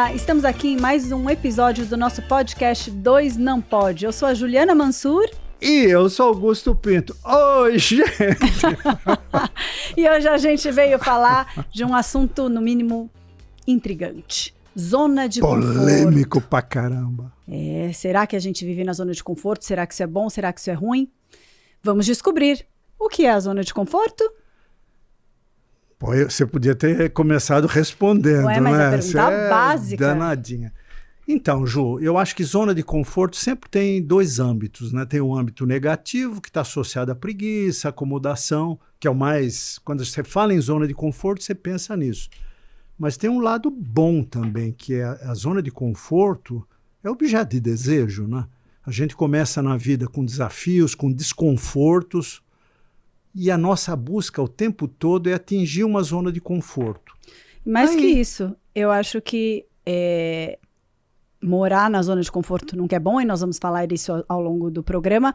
Olá, estamos aqui em mais um episódio do nosso podcast 2 Não Pode. Eu sou a Juliana Mansur. E eu sou Augusto Pinto. Oi, gente! E hoje a gente veio falar de um assunto, no mínimo, intrigante. Zona de conforto. Polêmico pra caramba. Será que a gente vive na zona de conforto? Será que isso é bom? Será que isso é ruim? Vamos descobrir. O que é a zona de conforto? Pô, você podia ter começado respondendo, Ué, mas né? a pergunta básica. Danadinha. Então, Ju, eu acho que zona de conforto sempre tem dois âmbitos, né? Tem o âmbito negativo, que está associado à preguiça, acomodação, que é o mais... Quando você fala em zona de conforto, você pensa nisso. Mas tem um lado bom também, que é a zona de conforto é objeto de desejo, né? A gente começa na vida com desafios, com desconfortos, e a nossa busca o tempo todo é atingir uma zona de conforto. Mais que isso, eu acho que morar na zona de conforto nunca é bom, e nós vamos falar isso ao longo do programa,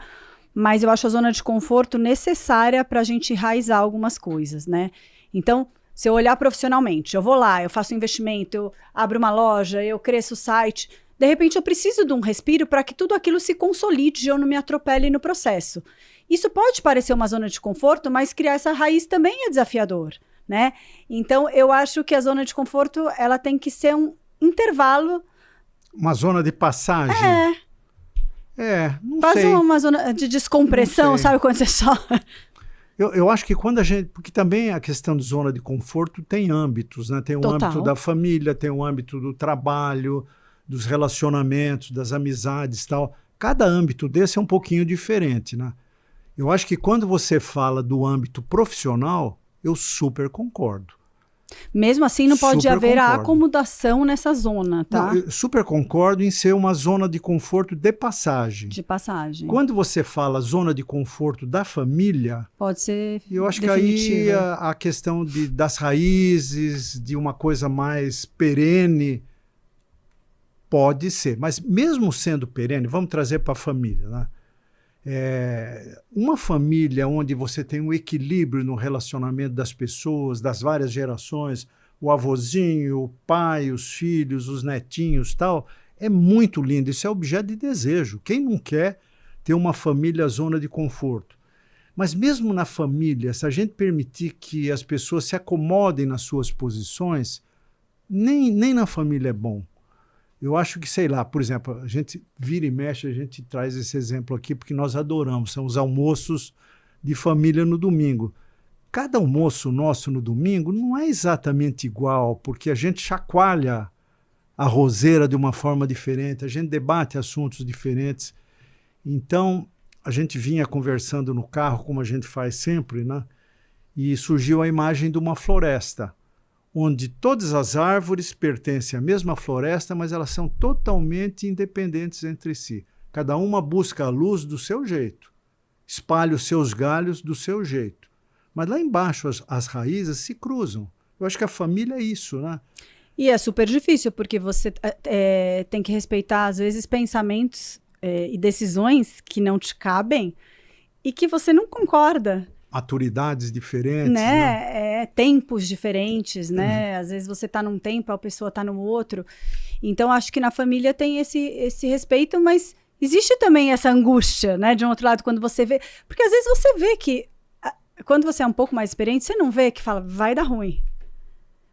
mas eu acho a zona de conforto necessária para a gente enraizar algumas coisas, né? Então, se eu olhar profissionalmente, eu vou lá, eu faço investimento, eu abro uma loja, eu cresço o site, de repente eu preciso de um respiro para que tudo aquilo se consolide e eu não me atropele no processo. Isso pode parecer uma zona de conforto, mas criar essa raiz também é desafiador, né? Então, eu acho que a zona de conforto, ela tem que ser um intervalo. Uma zona de passagem? Não Faz sei. Uma zona de descompressão, sabe quando você só... Eu acho que quando a gente... Porque também a questão de zona de conforto tem âmbitos, né? Tem o âmbito da família, tem o âmbito do trabalho, dos relacionamentos, das amizades e tal. Cada âmbito desse é um pouquinho diferente, né? Eu acho que quando você fala do âmbito profissional, eu super concordo. Mesmo assim, não pode haver a acomodação nessa zona, tá? Não, eu super concordo em ser uma zona de conforto de passagem. De passagem. Quando você fala zona de conforto da família... Pode ser eu acho definitiva. Que aí a questão das raízes, de uma coisa mais perene, pode ser. Mas mesmo sendo perene, vamos trazer para a família, né? Uma família onde você tem um equilíbrio no relacionamento das pessoas, das várias gerações, o avôzinho, o pai, os filhos, os netinhos, tal, é muito lindo. Isso é objeto de desejo. Quem não quer ter uma família zona de conforto? Mas mesmo na família, se a gente permitir que as pessoas se acomodem nas suas posições, nem na família é bom. Eu acho que, sei lá, por exemplo, a gente vira e mexe, a gente traz esse exemplo aqui porque nós adoramos, são os almoços de família no domingo. Cada almoço nosso no domingo não é exatamente igual, porque a gente chacoalha a roseira de uma forma diferente, a gente debate assuntos diferentes. Então, a gente vinha conversando no carro, como a gente faz sempre, né? E surgiu a imagem de uma floresta, onde todas as árvores pertencem à mesma floresta, mas elas são totalmente independentes entre si. Cada uma busca a luz do seu jeito, espalha os seus galhos do seu jeito. Mas lá embaixo as raízes se cruzam. Eu acho que a família é isso, né? E é super difícil, porque você tem que respeitar, às vezes, pensamentos e decisões que não te cabem e que você não concorda. Maturidades diferentes, né? Tempos diferentes, né? Às vezes você tá num tempo, a pessoa tá no outro. Então, acho que na família tem esse respeito, mas existe também essa angústia, né? De um outro lado, quando você vê... Porque às vezes você vê que, quando você é um pouco mais experiente, você não vê que fala, vai dar ruim.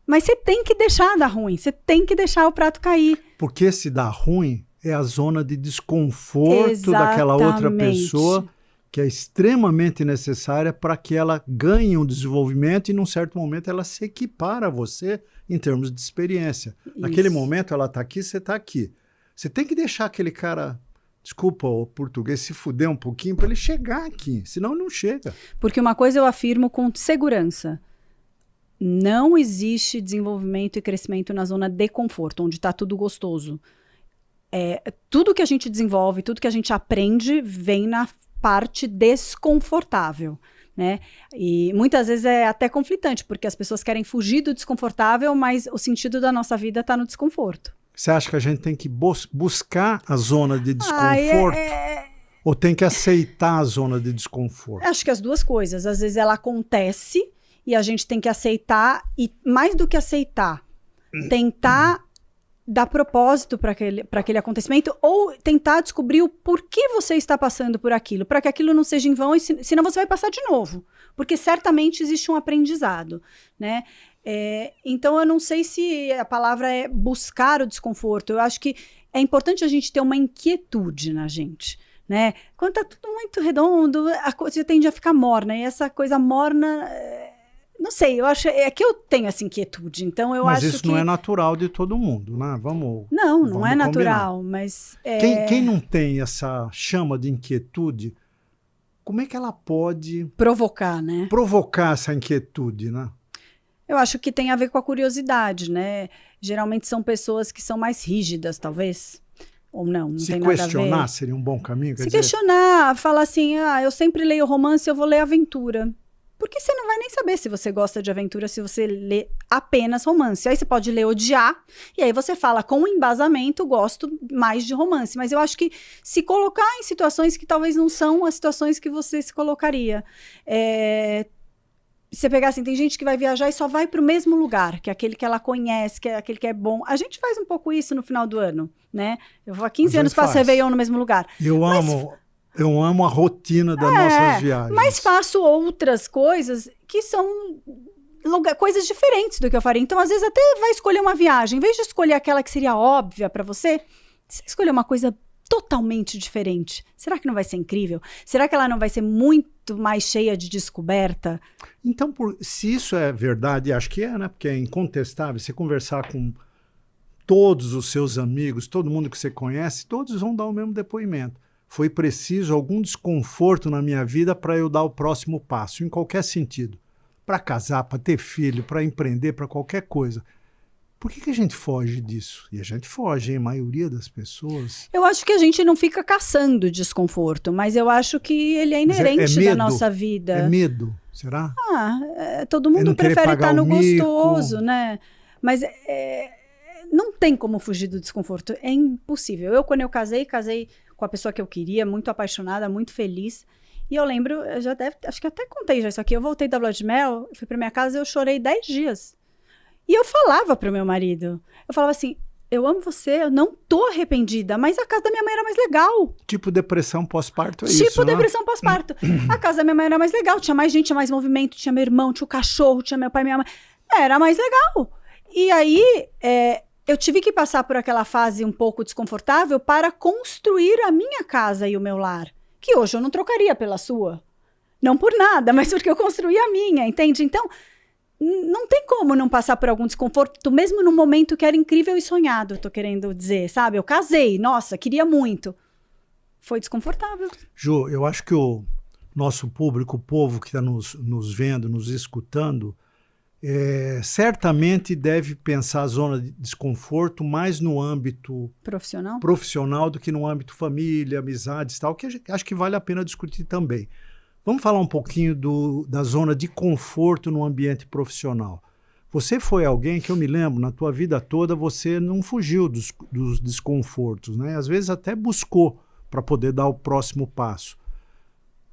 Mas você tem que deixar dar ruim, você tem que deixar o prato cair. Porque se dá ruim, é a zona de desconforto daquela outra pessoa, que é extremamente necessária para que ela ganhe um desenvolvimento e, num certo momento, ela se equipara a você em termos de experiência. Isso. Naquele momento, ela está aqui, você está aqui. Você tem que deixar aquele cara, desculpa o português, se fuder um pouquinho para ele chegar aqui, senão não chega. Porque uma coisa eu afirmo com segurança. Não existe desenvolvimento e crescimento na zona de conforto, onde está tudo gostoso. Tudo que a gente desenvolve, tudo que a gente aprende, vem na parte desconfortável, né? E muitas vezes é até conflitante, porque as pessoas querem fugir do desconfortável, mas o sentido da nossa vida está no desconforto. Você acha que a gente tem que buscar a zona de desconforto? Ou tem que aceitar a zona de desconforto? Acho que as duas coisas. Às vezes ela acontece e a gente tem que aceitar, e mais do que aceitar, tentar dar propósito para aquele acontecimento ou tentar descobrir o porquê você está passando por aquilo, para que aquilo não seja em vão, senão você vai passar de novo, porque certamente existe um aprendizado, né? Então eu não sei se a palavra é buscar o desconforto. Eu acho que é importante a gente ter uma inquietude na gente, né? Quando tá tudo muito redondo, a coisa tende a ficar morna, e essa coisa morna, não sei, eu acho, é que eu tenho essa inquietude, então eu acho que... Mas isso não é natural de todo mundo, né? Não é natural, combinar. mas... Quem não tem essa chama de inquietude, como é que ela pode... Provocar, né? Provocar essa inquietude, né? Eu acho que tem a ver com a curiosidade, né? Geralmente são pessoas que são mais rígidas, talvez. Ou não Se tem nada a ver. Se questionar seria um bom caminho? Se questionar, falar assim, eu sempre leio romance, eu vou ler aventura. Porque você não vai nem saber se você gosta de aventura, se você lê apenas romance. Aí você pode ler odiar, e aí você fala com embasamento, gosto mais de romance. Mas eu acho que se colocar em situações que talvez não são as situações que você se colocaria. Você pegar assim, tem gente que vai viajar e só vai para o mesmo lugar, que é aquele que ela conhece, que é aquele que é bom. A gente faz um pouco isso no final do ano, né? Eu vou há 15 anos para Réveillon no mesmo lugar. Eu amo a rotina das nossas viagens. Mas faço outras coisas que são coisas diferentes do que eu faria. Então, às vezes, até vai escolher uma viagem. Em vez de escolher aquela que seria óbvia para você escolher uma coisa totalmente diferente. Será que não vai ser incrível? Será que ela não vai ser muito mais cheia de descoberta? Então, se isso é verdade, acho que é, né? Porque é incontestável. Você conversar com todos os seus amigos, todo mundo que você conhece, todos vão dar o mesmo depoimento. Foi preciso algum desconforto na minha vida para eu dar o próximo passo, em qualquer sentido. Para casar, para ter filho, para empreender, para qualquer coisa. Por que a gente foge disso? E a gente foge, hein? A maioria das pessoas... Eu acho que a gente não fica caçando desconforto, mas eu acho que ele é inerente da nossa vida. É medo, será? Todo mundo prefere estar no gostoso, né? Mas não tem como fugir do desconforto, é impossível. Quando eu casei com a pessoa que eu queria, muito apaixonada, muito feliz. E eu lembro, acho que até contei já isso aqui, eu voltei da lua de mel, fui pra minha casa e eu chorei 10 dias. E eu falava pro meu marido, eu falava assim, eu amo você, eu não tô arrependida, mas a casa da minha mãe era mais legal. Tipo depressão pós-parto, isso, Tipo depressão pós-parto. A casa da minha mãe era mais legal, tinha mais gente, tinha mais movimento, tinha meu irmão, tinha o cachorro, tinha meu pai e minha mãe. Era mais legal. E aí, eu tive que passar por aquela fase um pouco desconfortável para construir a minha casa e o meu lar, que hoje eu não trocaria pela sua. Não por nada, mas porque eu construí a minha, entende? Então, não tem como não passar por algum desconforto, mesmo num momento que era incrível e sonhado, eu tô querendo dizer, sabe? Eu casei, nossa, queria muito. Foi desconfortável. Ju, eu acho que o nosso público, o povo que está nos vendo, nos escutando, certamente deve pensar a zona de desconforto mais no âmbito profissional do que no âmbito família, amizades e tal, que acho que vale a pena discutir também. Vamos falar um pouquinho da zona de conforto no ambiente profissional. Você foi alguém que eu me lembro, na tua vida toda, você não fugiu dos desconfortos, né? Às vezes até buscou para poder dar o próximo passo.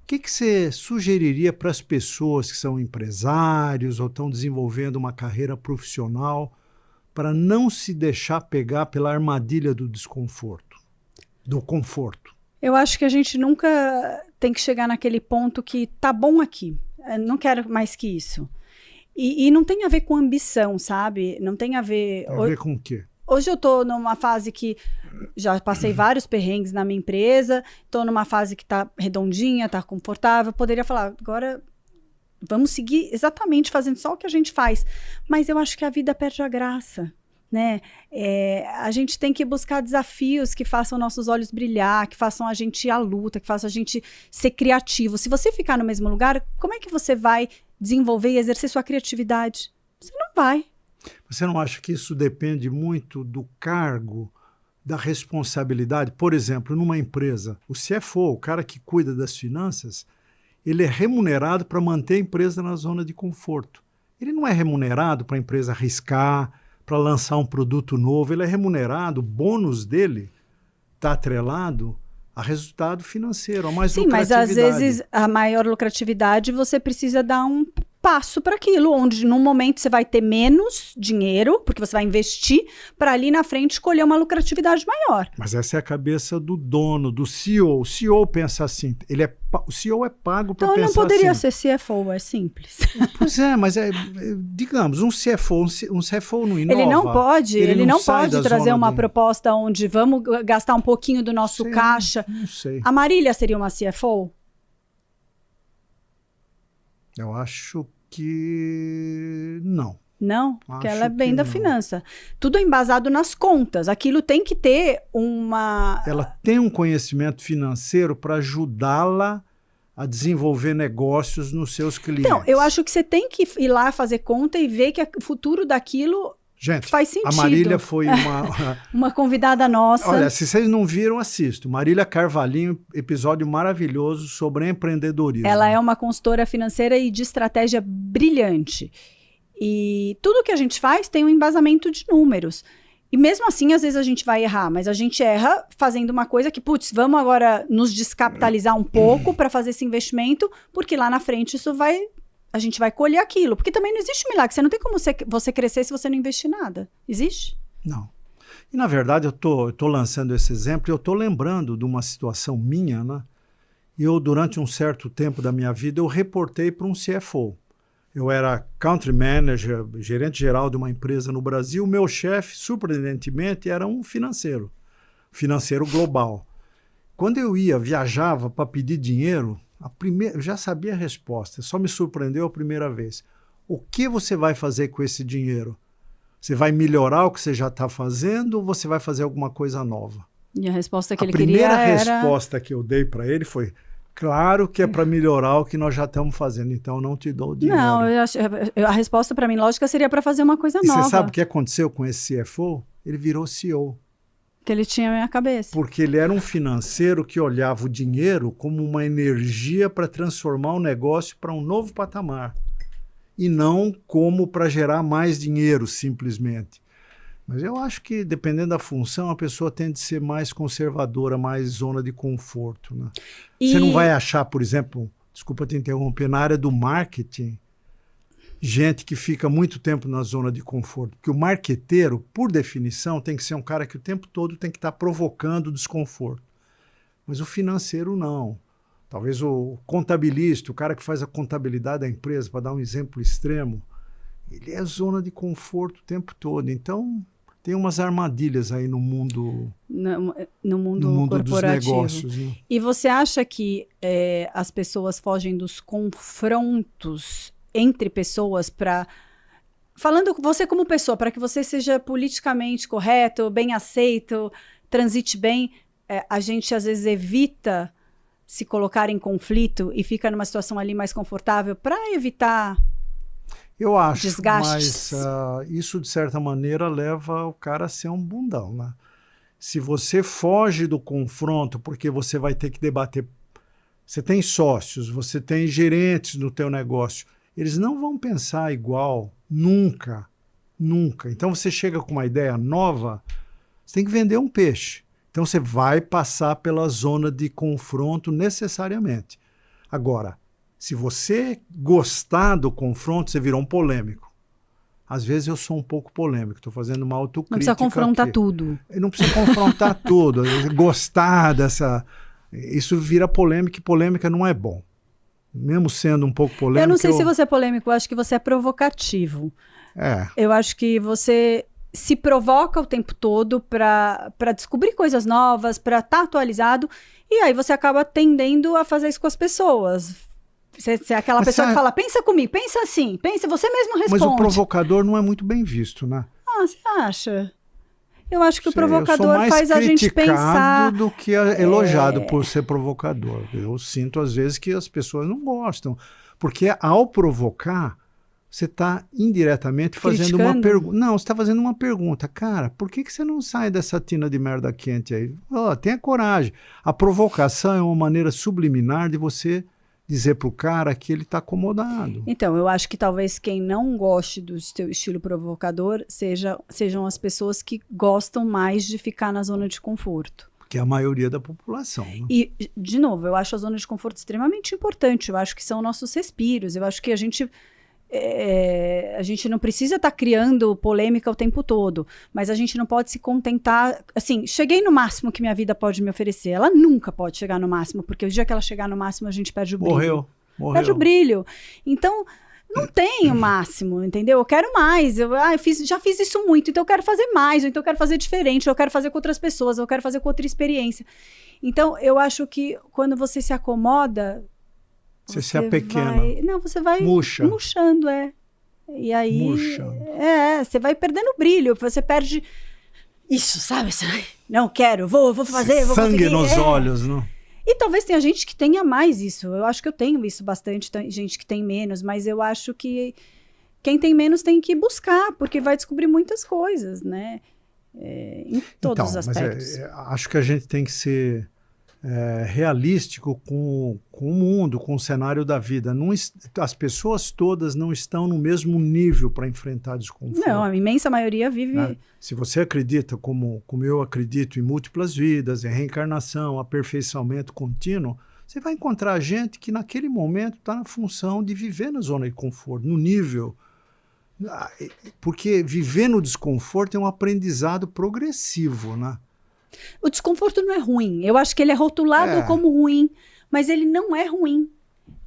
O que você sugeriria para as pessoas que são empresários ou estão desenvolvendo uma carreira profissional para não se deixar pegar pela armadilha do desconforto, do conforto? Eu acho que a gente nunca tem que chegar naquele ponto que tá bom aqui, eu não quero mais que isso. E não tem a ver com ambição, sabe? Não tem a ver... Tem a ver com o quê? Hoje eu tô numa fase que já passei vários perrengues na minha empresa, tô numa fase que tá redondinha, tá confortável, poderia falar, agora vamos seguir exatamente fazendo só o que a gente faz. Mas eu acho que a vida perde a graça, né? A gente tem que buscar desafios que façam nossos olhos brilhar, que façam a gente ir à luta, que façam a gente ser criativo. Se você ficar no mesmo lugar, como é que você vai desenvolver e exercer sua criatividade? Você não vai. Você não acha que isso depende muito do cargo, da responsabilidade? Por exemplo, numa empresa, o CFO, o cara que cuida das finanças, ele é remunerado para manter a empresa na zona de conforto. Ele não é remunerado para a empresa arriscar, para lançar um produto novo, ele é remunerado, o bônus dele está atrelado a resultado financeiro, a mais lucratividade. Sim, mas às vezes a maior lucratividade você precisa dar passo para aquilo, onde num momento você vai ter menos dinheiro, porque você vai investir, para ali na frente colher uma lucratividade maior. Mas essa é a cabeça do dono, do CEO. O CEO pensa assim, o CEO é pago para Então pensar assim. não poderia ser CFO, é simples. Pois é, mas digamos, um CFO não inova. Ele não pode trazer uma de... proposta onde vamos gastar um pouquinho do nosso caixa. Não sei. A Marília seria uma CFO? Eu acho que não. Não, porque Acho ela é bem que da não. finança. Tudo é embasado nas contas. Aquilo tem que ter Ela tem um conhecimento financeiro para ajudá-la a desenvolver negócios nos seus clientes. Então, eu acho que você tem que ir lá fazer conta e ver que o futuro daquilo Gente, faz sentido. a Marília foi uma convidada nossa. Olha, se vocês não viram, assistam. Marília Carvalhinho, episódio maravilhoso sobre empreendedorismo. Ela é uma consultora financeira e de estratégia brilhante. E tudo que a gente faz tem um embasamento de números. E mesmo assim, às vezes a gente vai errar, mas a gente erra fazendo uma coisa que, putz, vamos agora nos descapitalizar um pouco para fazer esse investimento, porque lá na frente a gente vai colher aquilo. Porque também não existe milagre. Você não tem como você crescer se você não investir nada. Existe? Não. E, na verdade, eu tô lançando esse exemplo e eu estou lembrando de uma situação minha, né? Eu, durante um certo tempo da minha vida, eu reportei para um CFO. Eu era country manager, gerente geral de uma empresa no Brasil. O meu chefe, surpreendentemente, era um financeiro global. Quando eu viajava para pedir dinheiro, eu já sabia a resposta, só me surpreendeu a primeira vez. O que você vai fazer com esse dinheiro? Você vai melhorar o que você já está fazendo ou você vai fazer alguma coisa nova? E a resposta que ele queria A primeira resposta que eu dei para ele foi: claro que é para melhorar o que nós já estamos fazendo, então não te dou dinheiro. Não, a resposta para mim, lógica, seria para fazer uma coisa nova. E você sabe o que aconteceu com esse CFO? Ele virou CEO. Que ele tinha na minha cabeça. Porque ele era um financeiro que olhava o dinheiro como uma energia para transformar o negócio para um novo patamar. E não como para gerar mais dinheiro, simplesmente. Mas eu acho que, dependendo da função, a pessoa tende a ser mais conservadora, mais zona de conforto. Né? Você não vai achar, por exemplo, desculpa te interromper, na área do marketing, gente que fica muito tempo na zona de conforto. Porque o marqueteiro, por definição, tem que ser um cara que o tempo todo tem que estar provocando desconforto. Mas o financeiro não. Talvez o contabilista, o cara que faz a contabilidade da empresa, para dar um exemplo extremo, ele é zona de conforto o tempo todo. Então, tem umas armadilhas aí no mundo corporativo. Dos negócios. Né? E você acha que as pessoas fogem dos confrontos entre pessoas falando você como pessoa, para que você seja politicamente correto, bem aceito, transite bem, a gente às vezes evita se colocar em conflito e fica numa situação ali mais confortável para evitar desgastes. Mas isso de certa maneira leva o cara a ser um bundão, né? Se você foge do confronto porque você vai ter que debater, você tem sócios, você tem gerentes no teu negócio, eles não vão pensar igual, nunca. Então você chega com uma ideia nova, você tem que vender um peixe. Então você vai passar pela zona de confronto necessariamente. Agora, se você gostar do confronto, você virou um polêmico. Às vezes eu sou um pouco polêmico, estou fazendo uma autocrítica. Não precisa confrontar tudo. Não precisa confrontar tudo. Gostar dessa... Isso vira polêmica e polêmica não é bom. Mesmo sendo um pouco polêmico... Eu não sei se você é polêmico, eu acho que você é provocativo. Eu acho que você se provoca o tempo todo para descobrir coisas novas, para estar atualizado, e aí você acaba tendendo a fazer isso com as pessoas. Você é aquela pessoa que fala, pensa comigo, pensa assim, você mesmo responde. Mas o provocador não é muito bem visto, né? Você acha? Eu acho que o provocador faz a gente pensar... do que elogiado por ser provocador. Eu sinto, às vezes, que as pessoas não gostam. Porque ao provocar, você está indiretamente fazendo uma pergunta. Não, você está fazendo uma pergunta. Cara, por que você não sai dessa tina de merda quente aí? Tenha coragem. A provocação é uma maneira subliminar de você dizer para o cara que ele está acomodado. Então, eu acho que talvez quem não goste do seu estilo provocador sejam as pessoas que gostam mais de ficar na zona de conforto. Que é a maioria da população. Né? E, de novo, eu acho a zona de conforto extremamente importante. Eu acho que são nossos respiros. Eu acho que a gente a gente não precisa estar criando polêmica o tempo todo, mas a gente não pode se contentar, assim, cheguei no máximo que minha vida pode me oferecer. Ela nunca pode chegar no máximo, porque o dia que ela chegar no máximo, a gente perde o brilho. Morreu. Perde o brilho. Então, não tem o máximo, entendeu? Eu quero mais, já fiz isso muito, então eu quero fazer mais, ou então eu quero fazer diferente, ou eu quero fazer com outras pessoas, ou eu quero fazer com outra experiência. Então, eu acho que quando você se acomoda, você se apequena. Você vai murchando, E aí, você vai perdendo o brilho, você perde isso, sabe? Não quero, vou fazer, vou sangue conseguir. Nos olhos, não? E talvez tenha gente que tenha mais isso. Eu acho que eu tenho isso bastante, gente que tem menos, mas eu acho que quem tem menos tem que buscar, porque vai descobrir muitas coisas, né? Em todos os aspectos. Mas acho que a gente tem que ser realístico com o mundo, com o cenário da vida. As pessoas todas não estão no mesmo nível para enfrentar desconforto. Não, a imensa maioria vive... Né? Se você acredita, como eu acredito, em múltiplas vidas, em reencarnação, aperfeiçoamento contínuo, você vai encontrar gente que naquele momento está na função de viver na zona de conforto, no nível... Porque viver no desconforto é um aprendizado progressivo, né? O desconforto não é ruim. Eu acho que ele é rotulado como ruim, mas ele não é ruim.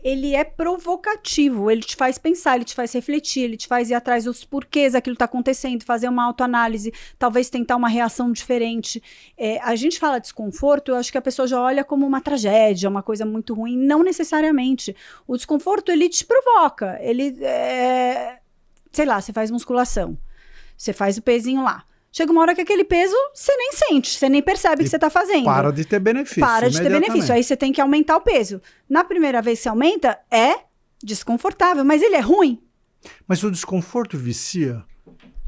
Ele é provocativo, ele te faz pensar, ele te faz refletir, ele te faz ir atrás dos porquês aquilo está acontecendo, fazer uma autoanálise, talvez tentar uma reação diferente. A gente fala desconforto, eu acho que a pessoa já olha como uma tragédia, uma coisa muito ruim. Não necessariamente. O desconforto, ele te provoca. Ele, sei lá, você faz musculação, você faz o pezinho lá. Chega uma hora que aquele peso você nem sente, você nem percebe que você está fazendo. Para de ter benefício. Para de ter benefício. Aí você tem que aumentar o peso. Na primeira vez que você aumenta, é desconfortável, mas ele é ruim. Mas o desconforto vicia,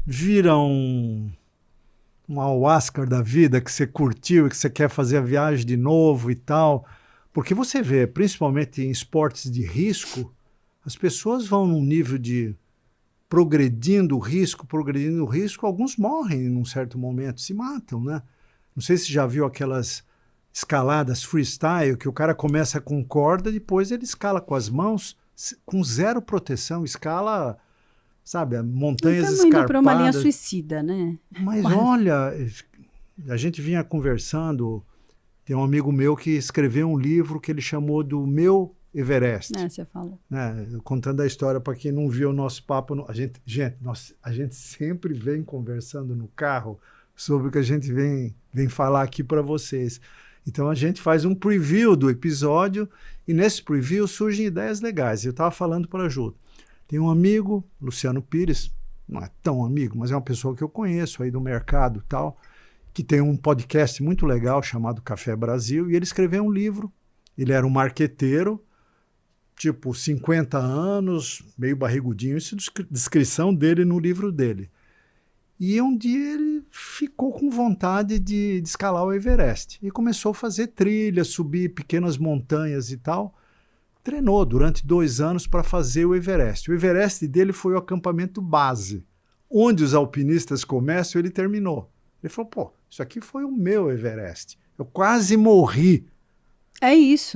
vira um ayahuasca da vida que você curtiu e que você quer fazer a viagem de novo e tal. Porque você vê, principalmente em esportes de risco, as pessoas vão num nível de... progredindo o risco, alguns morrem num certo momento, se matam, né? Não sei se já viu aquelas escaladas freestyle, que o cara começa com corda, depois ele escala com as mãos, com zero proteção, escala, sabe, montanhas escarpadas. Estamos indo para uma linha suicida, né? Mas olha, a gente vinha conversando, tem um amigo meu que escreveu um livro que ele chamou do Meu Everest. Você falou. Contando a história para quem não viu o nosso papo. A gente sempre vem conversando no carro sobre o que a gente vem falar aqui para vocês. Então a gente faz um preview do episódio e nesse preview surgem ideias legais. Eu estava falando para a Ju. Tem um amigo, Luciano Pires, não é tão amigo, mas é uma pessoa que eu conheço aí do mercado e tal, que tem um podcast muito legal chamado Café Brasil, e ele escreveu um livro. Ele era um marqueteiro, tipo 50 anos, meio barrigudinho, isso é a descrição dele no livro dele. E um dia ele ficou com vontade de escalar o Everest e começou a fazer trilhas, subir pequenas montanhas e tal. Treinou durante 2 anos para fazer o Everest. O Everest dele foi o acampamento base. Onde os alpinistas começam, ele terminou. Ele falou, isso aqui foi o meu Everest. Eu quase morri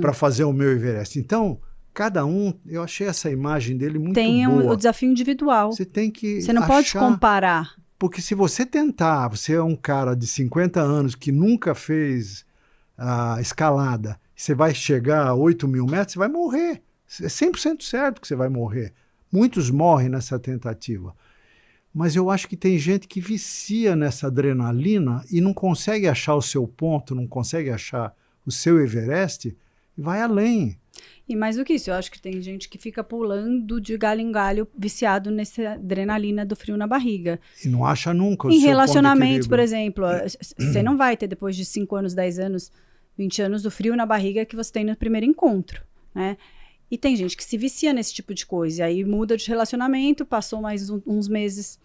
para fazer o meu Everest. Então, cada um, eu achei essa imagem dele muito boa. Tem o desafio individual. Você não pode comparar. Porque se você tentar, você é um cara de 50 anos que nunca fez a escalada, você vai chegar a 8.000 metros, você vai morrer. É 100% certo que você vai morrer. Muitos morrem nessa tentativa. Mas eu acho que tem gente que vicia nessa adrenalina e não consegue achar o seu ponto, não consegue achar o seu Everest e vai além. E mais do que isso, eu acho que tem gente que fica pulando de galho em galho, viciado nessa adrenalina do frio na barriga. E não acha nunca o seu ponto de relacionamentos, por exemplo, você não vai ter depois de 5 anos, 10 anos, 20 anos do frio na barriga que você tem no primeiro encontro, né? E tem gente que se vicia nesse tipo de coisa, e aí muda de relacionamento, passou mais uns meses,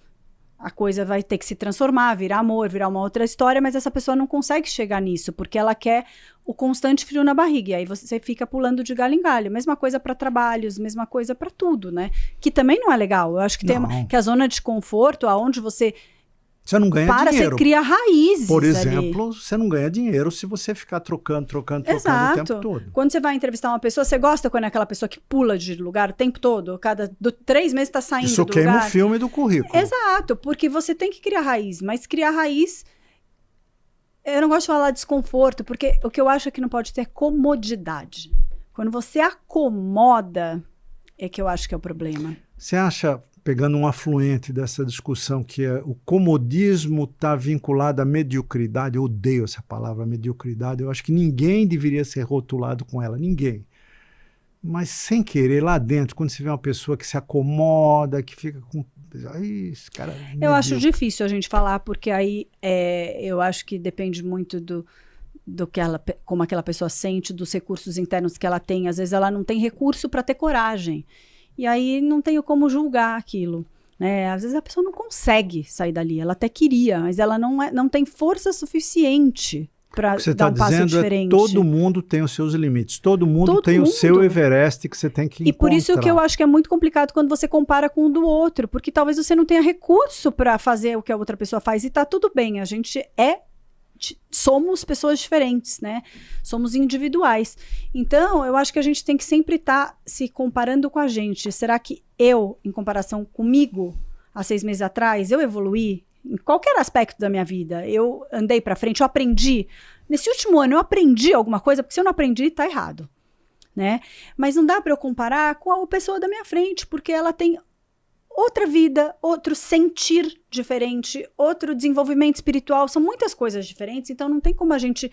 a coisa vai ter que se transformar, virar amor, virar uma outra história, mas essa pessoa não consegue chegar nisso, porque ela quer o constante frio na barriga, e aí você fica pulando de galho em galho. Mesma coisa para trabalhos, mesma coisa para tudo, né? Que também não é legal. Eu acho que tem que a zona de conforto, aonde você Você não ganha dinheiro. Você cria raízes. Por exemplo, ali. você não ganha dinheiro se você ficar trocando Exato. o tempo todo. Quando você vai entrevistar uma pessoa, você gosta quando é aquela pessoa que pula de lugar o tempo todo? 3 meses está saindo Isso do lugar. queima o filme do currículo. Exato, porque você tem que criar raiz. Mas criar raiz... Eu não gosto de falar desconforto, porque o que eu acho é que não pode ter é comodidade. Quando você acomoda, é que eu acho que é o problema. Você acha, pegando um afluente dessa discussão, que o comodismo está vinculado à mediocridade? Eu odeio essa palavra, mediocridade. Eu acho que ninguém deveria ser rotulado com ela, ninguém. Mas sem querer, lá dentro, quando você vê uma pessoa que se acomoda, que fica com... Aí, esse cara é medíocre. Eu acho difícil a gente falar, porque aí eu acho que depende muito do que como aquela pessoa sente, dos recursos internos que ela tem. Às vezes ela não tem recurso para ter coragem. E aí não tenho como julgar aquilo. Né? Às vezes a pessoa não consegue sair dali. Ela até queria, mas ela não tem força suficiente para dar um passo diferente. Todo mundo tem os seus limites. Todo mundo tem o seu Everest que você tem que encontrar. E por isso que eu acho que é muito complicado quando você compara com o do outro. Porque talvez você não tenha recurso para fazer o que a outra pessoa faz. E tá tudo bem. A gente somos pessoas diferentes, né? Somos individuais. Então, eu acho que a gente tem que sempre estar se comparando com a gente. Será que eu, em comparação comigo, há 6 meses atrás, eu evoluí? Em qualquer aspecto da minha vida, eu andei para frente, eu aprendi. Nesse último ano, eu aprendi alguma coisa, porque se eu não aprendi, tá errado, né? Mas não dá para eu comparar com a pessoa da minha frente, porque ela tem outra vida, outro sentir diferente, outro desenvolvimento espiritual, são muitas coisas diferentes, então não tem como a gente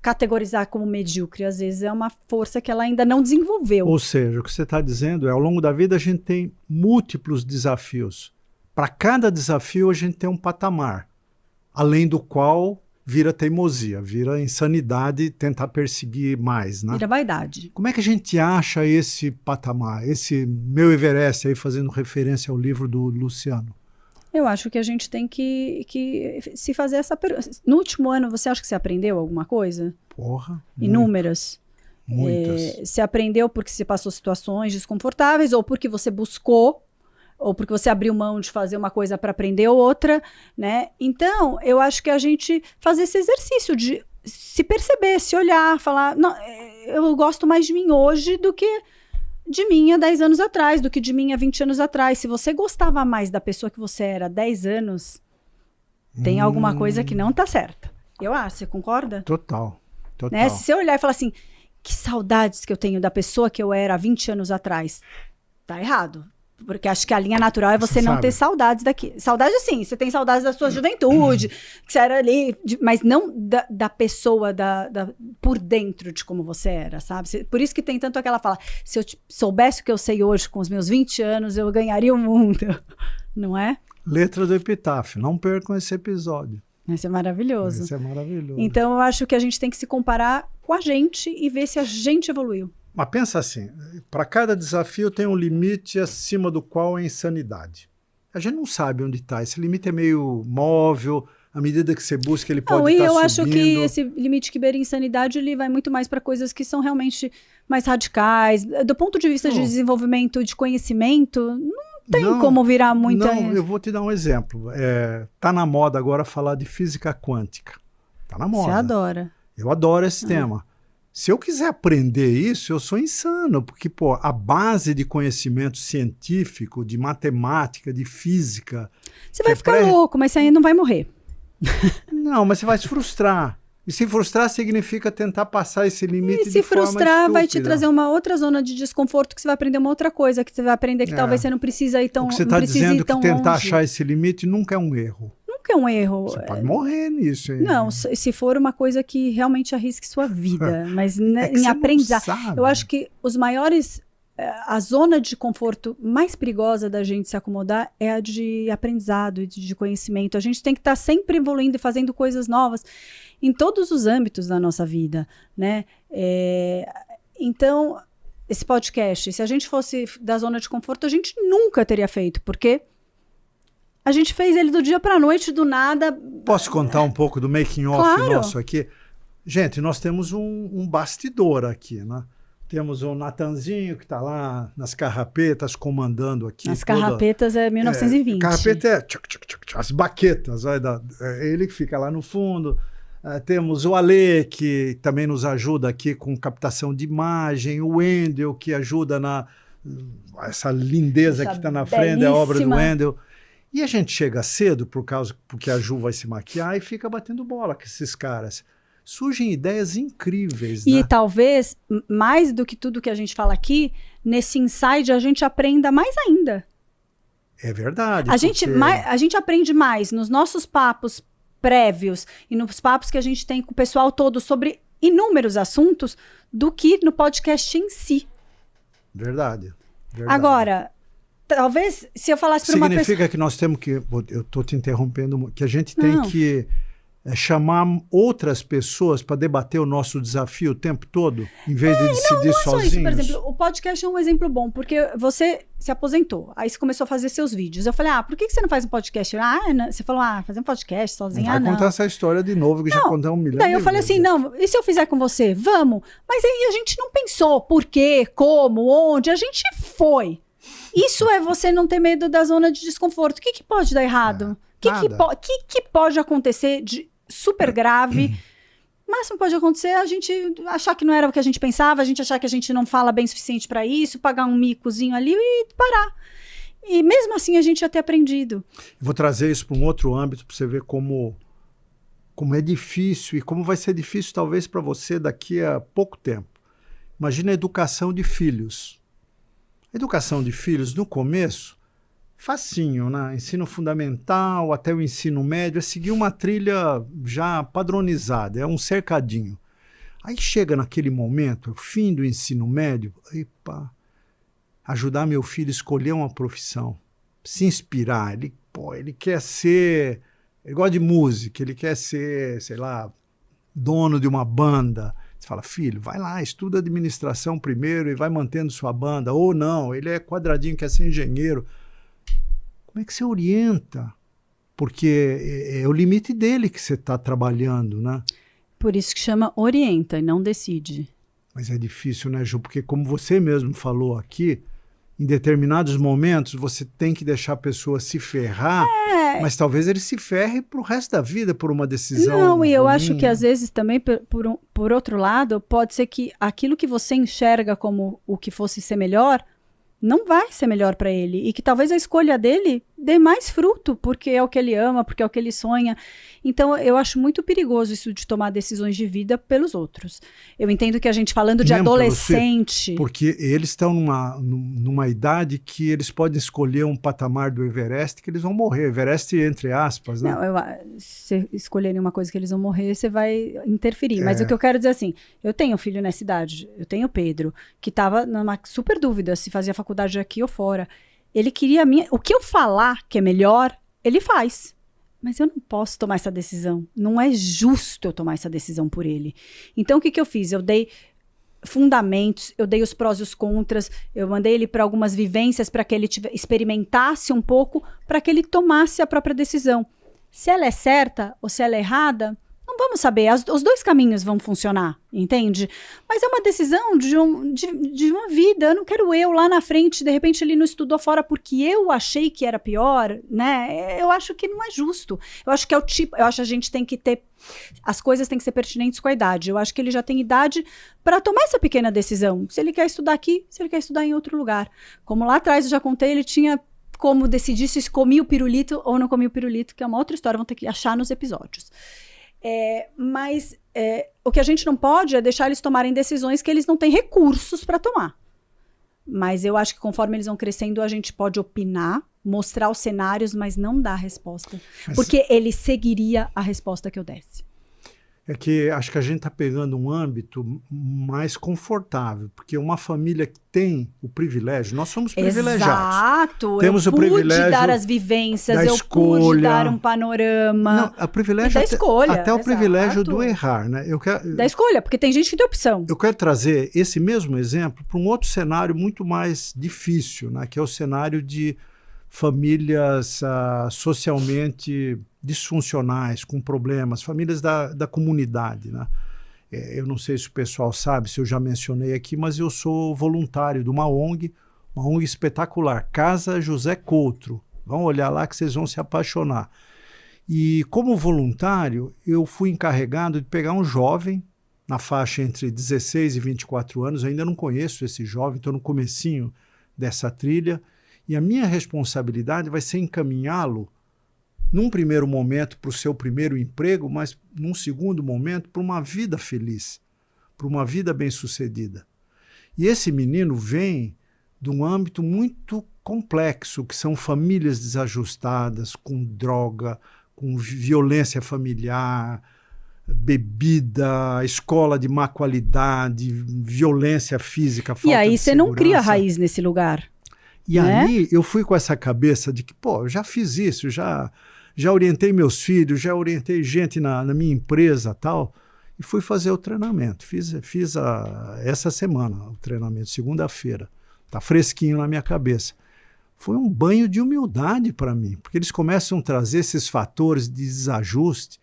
categorizar como medíocre. Às vezes é uma força que ela ainda não desenvolveu. Ou seja, o que você está dizendo é, ao longo da vida a gente tem múltiplos desafios. Para cada desafio a gente tem um patamar, além do qual vira teimosia, vira insanidade tentar perseguir mais, né? Vira vaidade. Como é que a gente acha esse patamar, esse meu Everest aí, fazendo referência ao livro do Luciano? Eu acho que a gente tem que se fazer essa pergunta. No último ano, você acha que você aprendeu alguma coisa? Porra. Inúmeras. Muitas. Você aprendeu porque você passou situações desconfortáveis, ou porque você buscou, ou porque você abriu mão de fazer uma coisa para aprender outra, né? Então, eu acho que a gente fazer esse exercício de se perceber, se olhar, falar, não, eu gosto mais de mim hoje do que de mim há 10 anos atrás, do que de mim há 20 anos atrás. Se você gostava mais da pessoa que você era há 10 anos, tem alguma coisa que não tá certa. Eu acho, você concorda? Total. Né? Se você olhar e falar assim, que saudades que eu tenho da pessoa que eu era há 20 anos atrás, tá errado. Porque acho que a linha natural é você não ter saudades daqui. Saudade, sim, você tem saudades da sua juventude, que você era ali, mas não da pessoa, por dentro de como você era, sabe? Por isso que tem tanto aquela fala, se eu soubesse o que eu sei hoje com os meus 20 anos, eu ganharia o mundo, não é? Letra do epitáfio, não percam esse episódio. Esse é maravilhoso. Esse é maravilhoso. Então eu acho que a gente tem que se comparar com a gente e ver se a gente evoluiu. Mas pensa assim, para cada desafio tem um limite acima do qual é insanidade. A gente não sabe onde está. Esse limite é meio móvel, à medida que você busca ele pode estar subindo. Eu acho que esse limite que beira insanidade, ele vai muito mais para coisas que são realmente mais radicais. Do ponto de vista de desenvolvimento de conhecimento, não tem como virar muita... Não, eu vou te dar um exemplo. Tá na moda agora falar de física quântica. Tá na moda. Você adora. Eu adoro esse tema. Se eu quiser aprender isso, eu sou insano, porque a base de conhecimento científico, de matemática, de física... Você vai ficar louco, mas você ainda não vai morrer. Não, mas você vai se frustrar. E se frustrar significa tentar passar esse limite de forma estúpida. E se frustrar vai te trazer uma outra zona de desconforto, que você vai aprender uma outra coisa, que você vai aprender que talvez você não precisa ir tão longe. O que você está dizendo que tentar achar esse limite nunca é um erro. Que é um erro. Você pode morrer nisso. Hein? Não, se for uma coisa que realmente arrisque sua vida, mas em aprendizado. Eu acho que os maiores, a zona de conforto mais perigosa da gente se acomodar é a de aprendizado e de conhecimento. A gente tem que estar sempre evoluindo e fazendo coisas novas em todos os âmbitos da nossa vida, né? Então, esse podcast, se a gente fosse da zona de conforto, a gente nunca teria feito, porque a gente fez ele do dia para a noite, do nada. Posso contar um pouco do making off nosso aqui? Gente, nós temos um bastidor aqui, né? Temos o Natanzinho, que está lá nas carrapetas, comandando aqui. As carrapetas é 1920. Carrapeta é as baquetas. É ele que fica lá no fundo. Temos o Ale, que também nos ajuda aqui com captação de imagem. O Wendel, que ajuda essa lindeza que está na frente, é a obra do Wendel. E a gente chega cedo, porque a Ju vai se maquiar, e fica batendo bola com esses caras. Surgem ideias incríveis. E talvez, mais do que tudo que a gente fala aqui, nesse inside a gente aprenda mais ainda. É verdade. A gente aprende mais nos nossos papos prévios e nos papos que a gente tem com o pessoal todo sobre inúmeros assuntos do que no podcast em si. Verdade. Agora, talvez se eu falasse para uma pessoa... Significa que nós temos que... Eu estou te interrompendo, que a gente tem que chamar outras pessoas para debater o nosso desafio o tempo todo, em vez de decidir sozinhos. Só isso, por exemplo, o podcast é um exemplo bom, porque você se aposentou, aí você começou a fazer seus vídeos. Eu falei, por que você não faz um podcast? Você falou, fazer um podcast sozinho, não. Vai contar essa história de novo, que já contei 1 milhão Daí eu falei assim, e se eu fizer com você? Vamos. Mas aí a gente não pensou por quê, como, onde, a gente foi. Isso é você não ter medo da zona de desconforto. O que pode dar errado? O que pode acontecer de super grave? O máximo pode acontecer a gente achar que não era o que a gente pensava, a gente achar que a gente não fala bem o suficiente para isso, pagar um micozinho ali e parar. E mesmo assim a gente já ter aprendido. Vou trazer isso para um outro âmbito para você ver como é difícil e como vai ser difícil talvez para você daqui a pouco tempo. Imagina a educação de filhos. A educação de filhos no começo, facinho, né? Ensino fundamental até o ensino médio, é seguir uma trilha já padronizada, é um cercadinho. Aí chega naquele momento, o fim do ensino médio, ajudar meu filho a escolher uma profissão, se inspirar, ele quer ser, ele gosta de música, ele quer ser, sei lá, dono de uma banda. Você fala, filho, vai lá, estuda administração primeiro e vai mantendo sua banda. Ou não, ele é quadradinho, quer ser engenheiro. Como é que você orienta? Porque é o limite dele que você está trabalhando, né? Por isso que chama orienta e não decide. Mas é difícil, né, Ju? Porque como você mesmo falou aqui, em determinados momentos você tem que deixar a pessoa se ferrar, mas talvez ele se ferre para o resto da vida por uma decisão. Não, e eu acho que às vezes também, por outro lado, pode ser que aquilo que você enxerga como o que fosse ser melhor, não vai ser melhor para ele. E que talvez a escolha dele dê mais fruto, porque é o que ele ama, porque é o que ele sonha. Então, eu acho muito perigoso isso de tomar decisões de vida pelos outros. Eu entendo que a gente falando de adolescente... Porque eles estão numa idade que eles podem escolher um patamar do Everest que eles vão morrer. Everest, entre aspas, né? Não, se escolherem uma coisa que eles vão morrer, você vai interferir. Mas o que eu quero dizer assim, eu tenho um filho nessa idade, eu tenho o Pedro, que estava numa super dúvida se fazia faculdade aqui ou fora. Ele queria o que eu falar que é melhor, ele faz. Mas eu não posso tomar essa decisão. Não é justo eu tomar essa decisão por ele. Então, o que eu fiz? Eu dei fundamentos, eu dei os prós e os contras, eu mandei ele para algumas vivências para que ele experimentasse um pouco, para que ele tomasse a própria decisão. Se ela é certa ou se ela é errada, não vamos saber. Os dois caminhos vão funcionar, entende? Mas é uma decisão de uma vida. Eu não quero lá na frente, de repente ele não estudou fora porque eu achei que era pior, né? Eu acho que não é justo. Eu acho que eu acho que a gente tem que ter, as coisas têm que ser pertinentes com a idade. Eu acho que ele já tem idade para tomar essa pequena decisão. Se ele quer estudar aqui, se ele quer estudar em outro lugar. Como lá atrás eu já contei, ele tinha como decidir se comia o pirulito ou não comia o pirulito, que é uma outra história, vão ter que achar nos episódios. Mas o que a gente não pode é deixar eles tomarem decisões que eles não têm recursos para tomar. Mas eu acho que conforme eles vão crescendo, a gente pode opinar, mostrar os cenários, mas não dar a resposta. Porque ele seguiria a resposta que eu desse. É que acho que a gente está pegando um âmbito mais confortável, porque uma família que tem o privilégio, nós somos privilegiados. Exato, temos eu o privilégio pude dar as vivências, da eu escolha, pude dar um panorama. Não, a privilégio da escolha. Até o privilégio exato. Do errar, né? Da escolha, porque tem gente que tem opção. Eu quero trazer esse mesmo exemplo para um outro cenário muito mais difícil, né? Que é o cenário de famílias socialmente disfuncionais, com problemas, famílias da comunidade, né? Eu não sei se o pessoal sabe, se eu já mencionei aqui, mas eu sou voluntário de uma ONG espetacular, Casa José Coutro. Vão olhar lá que vocês vão se apaixonar. E como voluntário, eu fui encarregado de pegar um jovem na faixa entre 16 e 24 anos, eu ainda não conheço esse jovem, estou no comecinho dessa trilha, e a minha responsabilidade vai ser encaminhá-lo, num primeiro momento, para o seu primeiro emprego, mas num segundo momento, para uma vida feliz, para uma vida bem-sucedida. E esse menino vem de um âmbito muito complexo, que são famílias desajustadas, com droga, com violência familiar, bebida, escola de má qualidade, violência física, falta de segurança. E aí você não cria raiz nesse lugar. E aí eu fui com essa cabeça de que, eu já fiz isso, já orientei meus filhos, já orientei gente na minha empresa e tal, e fui fazer o treinamento. Fiz essa semana o treinamento, segunda-feira. Está fresquinho na minha cabeça. Foi um banho de humildade para mim, porque eles começam a trazer esses fatores de desajuste.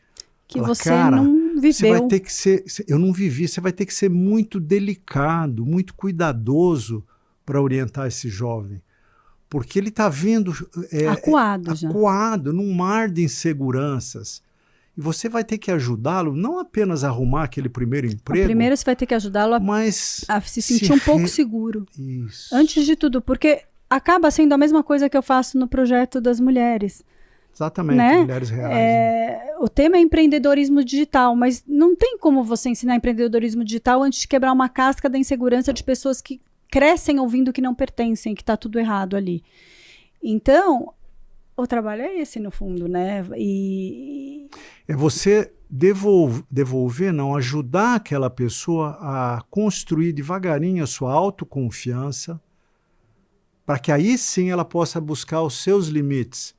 Que você não viveu. Você vai ter que ser, eu não vivi, você vai ter que ser muito delicado, muito cuidadoso para orientar esse jovem. Porque ele está vindo acuado num mar de inseguranças. E você vai ter que ajudá-lo, não apenas a arrumar aquele primeiro emprego. Primeiro você vai ter que ajudá-lo a se sentir um pouco seguro. Isso. Antes de tudo, porque acaba sendo a mesma coisa que eu faço no projeto das mulheres. Exatamente, né? Mulheres Reais. O tema é empreendedorismo digital, mas não tem como você ensinar empreendedorismo digital antes de quebrar uma casca da insegurança de pessoas que crescem ouvindo que não pertencem, que está tudo errado ali. Então, o trabalho é esse, no fundo, né? É você devolver, não, ajudar aquela pessoa a construir devagarinho a sua autoconfiança, para que aí sim ela possa buscar os seus limites,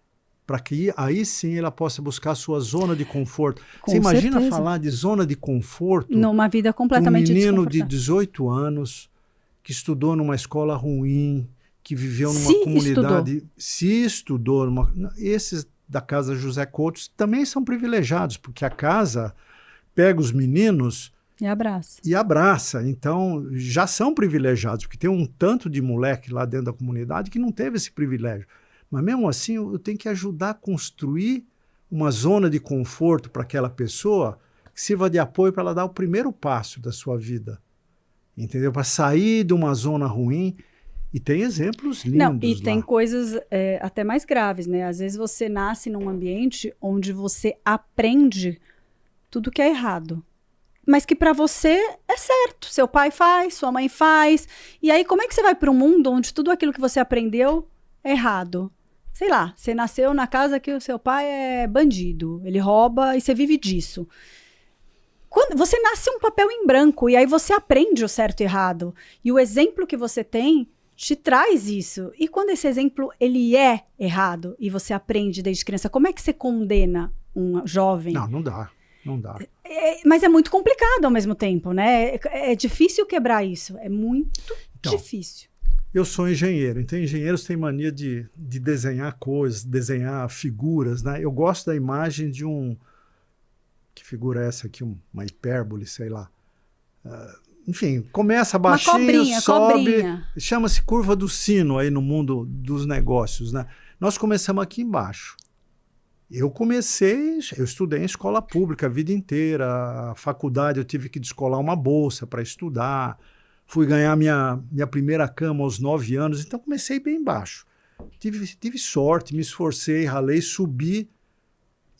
para que aí sim ela possa buscar a sua zona de conforto. Você imagina falar de zona de conforto numa vida completamente um menino de 18 anos que estudou numa escola ruim, que viveu numa comunidade... Se estudou. Esses da Casa José Coutro também são privilegiados, porque a casa pega os meninos... E abraça. Então, já são privilegiados, porque tem um tanto de moleque lá dentro da comunidade que não teve esse privilégio. Mas mesmo assim, eu tenho que ajudar a construir uma zona de conforto para aquela pessoa que sirva de apoio para ela dar o primeiro passo da sua vida. Entendeu? Para sair de uma zona ruim. E tem exemplos lindos. Não, e tem coisas até mais graves, né? Às vezes você nasce num ambiente onde você aprende tudo que é errado. Mas que para você é certo. Seu pai faz, sua mãe faz. E aí, como é que você vai para um mundo onde tudo aquilo que você aprendeu é errado? Sei lá, você nasceu na casa que o seu pai é bandido. Ele rouba e você vive disso. Quando você nasce um papel em branco e aí você aprende o certo e errado. E o exemplo que você tem te traz isso. E quando esse exemplo ele é errado e você aprende desde criança, como é que você condena um jovem? Não dá. Não dá. Mas é muito complicado ao mesmo tempo, né? É difícil quebrar isso. É muito difícil. Eu sou engenheiro, então engenheiros têm mania de desenhar coisas, desenhar figuras, né? Eu gosto da imagem de um... Que figura é essa aqui? Uma hipérbole, sei lá. Enfim, começa baixinho, sobe... Chama-se curva do sino aí no mundo dos negócios, né? Nós começamos aqui embaixo. Eu estudei em escola pública a vida inteira, a faculdade eu tive que descolar uma bolsa para estudar, fui ganhar minha primeira cama aos 9 anos, então comecei bem baixo. Tive sorte, me esforcei, ralei, subi,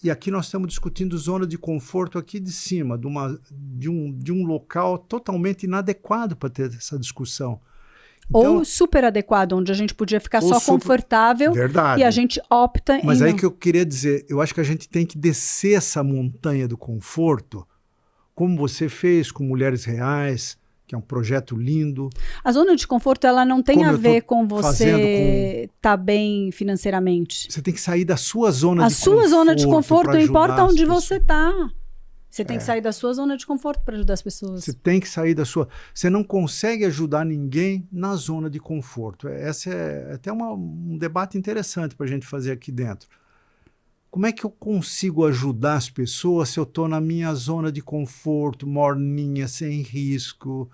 e aqui nós estamos discutindo zona de conforto aqui de cima, de um local totalmente inadequado para ter essa discussão. Então, ou super adequado, onde a gente podia ficar só confortável. Verdade. E a gente opta Mas aí que eu queria dizer, eu acho que a gente tem que descer essa montanha do conforto, como você fez com Mulheres Reais, que é um projeto lindo. A zona de conforto, ela não tem a ver com você estar bem financeiramente. Você tem que sair da sua zona de conforto. A sua zona de conforto, não importa onde você está. Você tem que sair da sua zona de conforto para ajudar as pessoas. Você tem que sair da sua... Você não consegue ajudar ninguém na zona de conforto. Esse é até um debate interessante para a gente fazer aqui dentro. como é que eu consigo ajudar as pessoas se eu estou na minha zona de conforto, morninha, sem risco?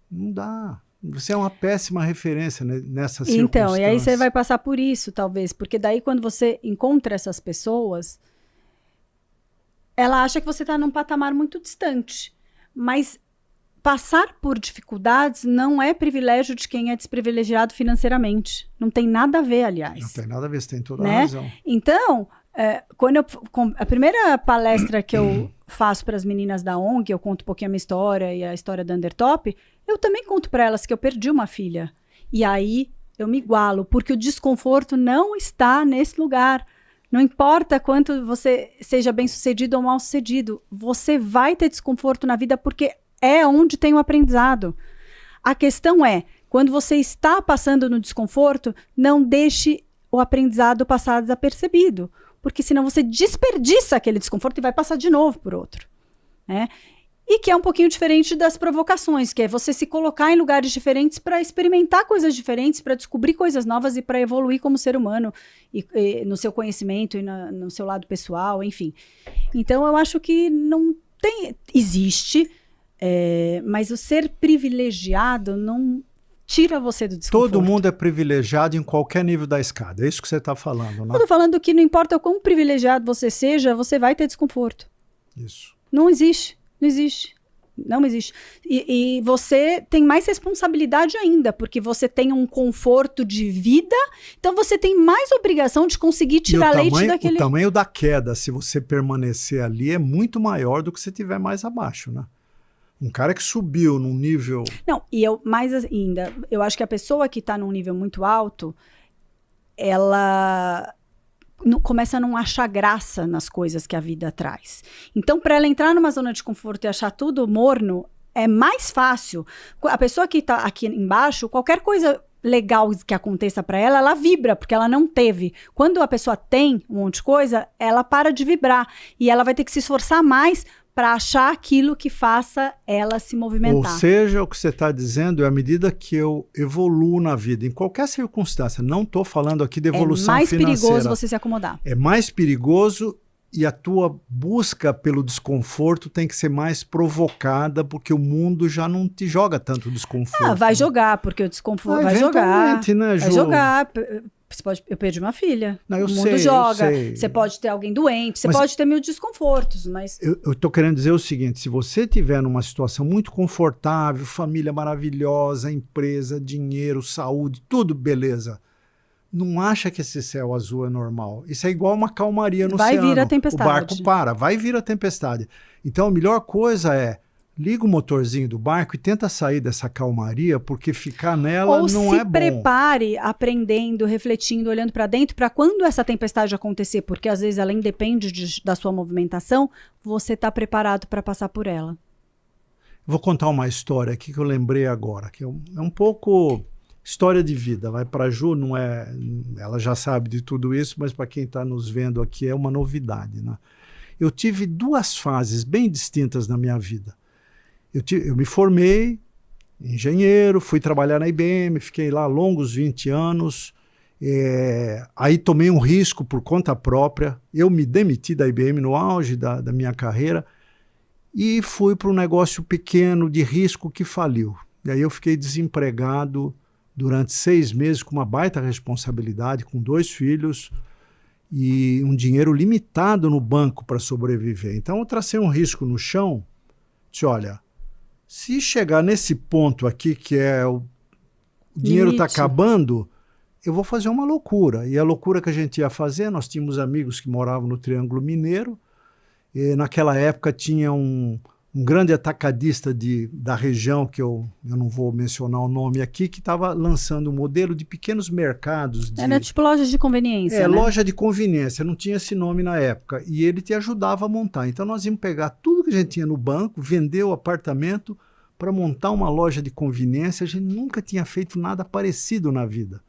Não dá. Você é uma péssima referência nessa circunstância. Então, e aí você vai passar por isso, talvez, porque daí quando você encontra essas pessoas, ela acha que você está num patamar muito distante. Mas passar por dificuldades não é privilégio de quem é desprivilegiado financeiramente. Não tem nada a ver, aliás. Não tem nada a ver, você tem toda a razão. Então, a primeira palestra que eu faço para as meninas da ONG, eu conto um pouquinho a minha história e a história da Undertop, eu também conto para elas que eu perdi uma filha. E aí eu me igualo, porque o desconforto não está nesse lugar. Não importa quanto você seja bem-sucedido ou mal-sucedido, você vai ter desconforto na vida porque é onde tem o aprendizado. A questão é, quando você está passando no desconforto, não deixe o aprendizado passar desapercebido, porque senão você desperdiça aquele desconforto e vai passar de novo por outro, né? E que é um pouquinho diferente das provocações, que é você se colocar em lugares diferentes para experimentar coisas diferentes, para descobrir coisas novas e para evoluir como ser humano, e no seu conhecimento e no seu lado pessoal, enfim. Então, eu acho que não tem... Existe, mas o ser privilegiado não tira você do desconforto. Todo mundo é privilegiado em qualquer nível da escada, é isso que você está falando, né? Eu estou falando que não importa o quão privilegiado você seja, você vai ter desconforto. Isso. Não existe. Não existe. Não existe. E você tem mais responsabilidade ainda, porque você tem um conforto de vida, então você tem mais obrigação de conseguir tirar leite daquele... O tamanho da queda, se você permanecer ali, é muito maior do que se estiver mais abaixo, né? Um cara que subiu num nível... Não, e mais ainda, eu acho que a pessoa que está num nível muito alto, ela... começa a não achar graça nas coisas que a vida traz. Então, para ela entrar numa zona de conforto e achar tudo morno, é mais fácil. A pessoa que está aqui embaixo, qualquer coisa legal que aconteça para ela, ela vibra, porque ela não teve. Quando a pessoa tem um monte de coisa, ela para de vibrar. E ela vai ter que se esforçar mais para achar aquilo que faça ela se movimentar. Ou seja, o que você está dizendo é à medida que eu evoluo na vida, em qualquer circunstância, não estou falando aqui de evolução financeira. É mais perigoso você se acomodar. É mais perigoso e a tua busca pelo desconforto tem que ser mais provocada, porque o mundo já não te joga tanto desconforto. Vai jogar, porque o desconforto vai jogar. Né, vai jogar. Eu perdi uma filha. Não, o mundo joga. Você pode ter alguém doente, você pode ter mil desconfortos, mas... Eu estou querendo dizer o seguinte, se você estiver numa situação muito confortável, família maravilhosa, empresa, dinheiro, saúde, tudo beleza, não acha que esse céu azul é normal. Isso é igual uma calmaria no oceano. Vai vir a tempestade. O barco para, vai vir a tempestade. Então a melhor coisa é liga o motorzinho do barco e tenta sair dessa calmaria, porque ficar nela não é bom. Ou se prepare aprendendo, refletindo, olhando para dentro, para quando essa tempestade acontecer, porque às vezes ela independe da sua movimentação, você está preparado para passar por ela. Vou contar uma história aqui que eu lembrei agora, que é um pouco história de vida. Vai para a Ju, não é, ela já sabe de tudo isso, mas para quem está nos vendo aqui é uma novidade, né? Eu tive duas fases bem distintas na minha vida. Eu me formei engenheiro, fui trabalhar na IBM, fiquei lá longos 20 anos, aí tomei um risco por conta própria, eu me demiti da IBM no auge da minha carreira e fui para um negócio pequeno de risco que faliu. E aí eu fiquei desempregado durante 6 meses com uma baita responsabilidade, com 2 filhos e um dinheiro limitado no banco para sobreviver. Então eu tracei um risco no chão, disse, olha... Se chegar nesse ponto aqui, que é o dinheiro está acabando, eu vou fazer uma loucura. E a loucura que a gente ia fazer, nós tínhamos amigos que moravam no Triângulo Mineiro, e naquela época tinha um grande atacadista da região, que eu não vou mencionar o nome aqui, que estava lançando um modelo de pequenos mercados. Era tipo loja de conveniência, né? Loja de conveniência, não tinha esse nome na época. E ele te ajudava a montar. Então nós íamos pegar tudo que a gente tinha no banco, vender o apartamento para montar uma loja de conveniência. A gente nunca tinha feito nada parecido na vida.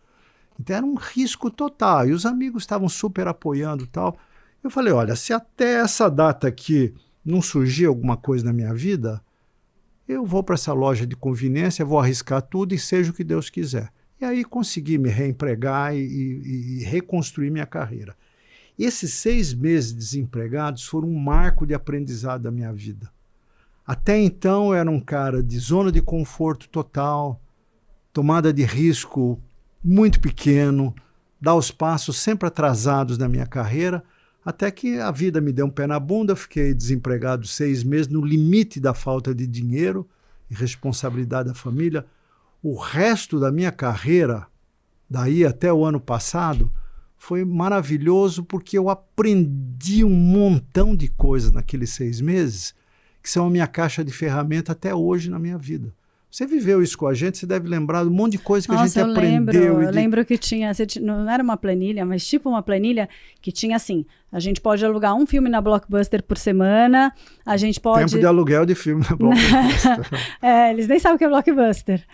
Então era um risco total. E os amigos estavam super apoiando e tal. Eu falei, olha, se até essa data aqui não surgir alguma coisa na minha vida, eu vou para essa loja de conveniência, vou arriscar tudo e seja o que Deus quiser. E aí consegui me reempregar e reconstruir minha carreira. Esses 6 meses desempregados foram um marco de aprendizado da minha vida. Até então, eu era um cara de zona de conforto total, tomada de risco muito pequeno, dar os passos sempre atrasados na minha carreira, até que a vida me deu um pé na bunda, fiquei desempregado 6 meses, no limite da falta de dinheiro e responsabilidade da família. O resto da minha carreira, daí até o ano passado, foi maravilhoso porque eu aprendi um montão de coisas naqueles 6 meses, que são a minha caixa de ferramenta até hoje na minha vida. Você viveu isso com a gente, você deve lembrar de um monte de coisa que a gente aprendeu. Eu lembro que tinha, não era uma planilha, mas tipo uma planilha que tinha assim, a gente pode alugar um filme na Blockbuster por semana, a gente pode... Tempo de aluguel de filme na Blockbuster. Eles nem sabem o que é Blockbuster.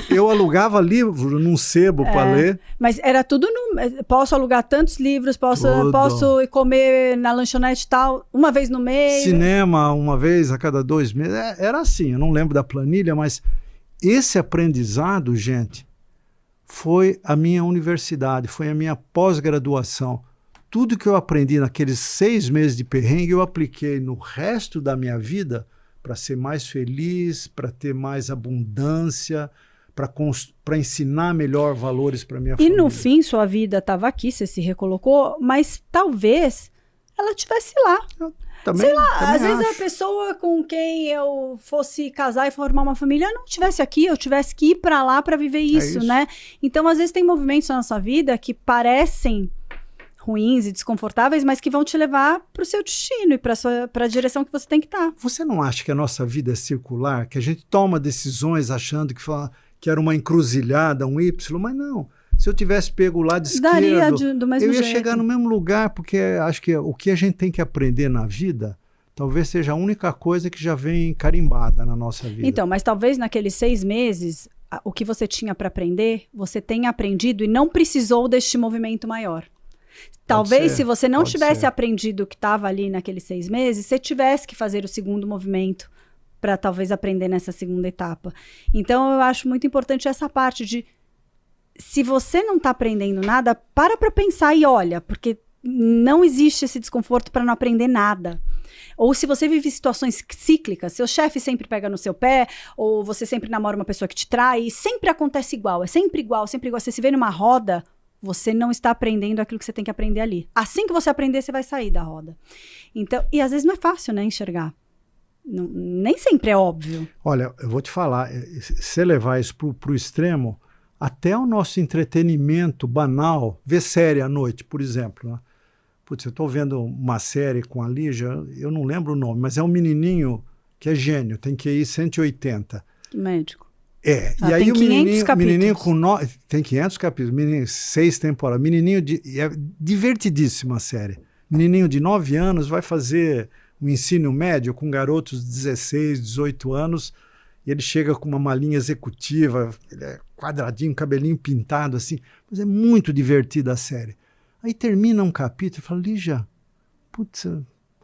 Eu alugava livro num sebo para ler. Mas era tudo posso alugar tantos livros, posso ir comer na lanchonete tal, uma vez no mês. Cinema uma vez a cada 2 meses. Era assim, eu não lembro da planilha, mas esse aprendizado, gente, foi a minha universidade, foi a minha pós-graduação. Tudo que eu aprendi naqueles 6 meses de perrengue, eu apliquei no resto da minha vida para ser mais feliz, para ter mais abundância, para ensinar melhor valores para minha família. E no fim, sua vida estava aqui, você se recolocou, mas talvez ela estivesse lá. Sei lá, às vezes a pessoa com quem eu fosse casar e formar uma família não estivesse aqui, eu tivesse que ir para lá para viver isso, né? Então, às vezes tem movimentos na nossa vida que parecem ruins e desconfortáveis, mas que vão te levar para o seu destino e para a direção que você tem que estar. Você não acha que a nossa vida é circular? Que a gente toma decisões achando que era uma encruzilhada, um Y, mas não. Se eu tivesse pego o lado esquerdo, do mesmo eu ia jeito. chegar no mesmo lugar, porque acho que o que a gente tem que aprender na vida talvez seja a única coisa que já vem carimbada na nossa vida. Então, mas talvez naqueles 6 meses, o que você tinha para aprender, você tenha aprendido e não precisou deste movimento maior. Talvez se você não tivesse aprendido o que estava ali naqueles 6 meses, você tivesse que fazer o segundo movimento para talvez aprender nessa segunda etapa. Então, eu acho muito importante essa parte de, se você não está aprendendo nada, para pensar e olha, porque não existe esse desconforto para não aprender nada. Ou se você vive situações cíclicas, seu chefe sempre pega no seu pé, ou você sempre namora uma pessoa que te trai, e sempre acontece igual, é sempre igual, sempre igual. Você se vê numa roda, você não está aprendendo aquilo que você tem que aprender ali. Assim que você aprender, você vai sair da roda. Então, e às vezes não é fácil, né, enxergar. Não, nem sempre é óbvio. Olha, eu vou te falar, se levar isso para o extremo, até o nosso entretenimento banal, ver série à noite, por exemplo. Né? Putz, eu estou vendo uma série com a Lígia, eu não lembro o nome, mas é um menininho que é gênio, tem QI 180. Médico. E aí o menininho com tem 500 capítulos, menininho, 6 temporadas, é divertidíssima a série. Menininho de 9 anos vai fazer um ensino médio com garotos de 16, 18 anos, e ele chega com uma malinha executiva, ele é quadradinho, cabelinho pintado assim, mas é muito divertida a série. Aí termina um capítulo e fala, Lígia, putz,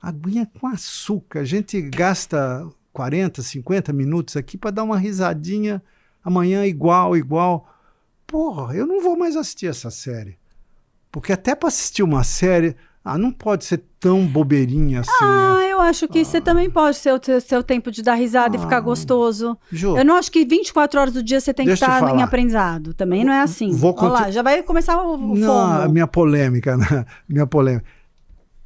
aguinha com açúcar, a gente gasta 40, 50 minutos aqui para dar uma risadinha, amanhã igual. Porra, eu não vou mais assistir essa série. Porque até para assistir uma série, não pode ser tão bobeirinha assim. Eu acho que você também pode ser o seu tempo de dar risada e ficar gostoso. Ju, eu não acho que 24 horas do dia você tem que estar em aprendizado. Também não é assim. Olha lá, já vai começar o fomo. Não, minha polêmica.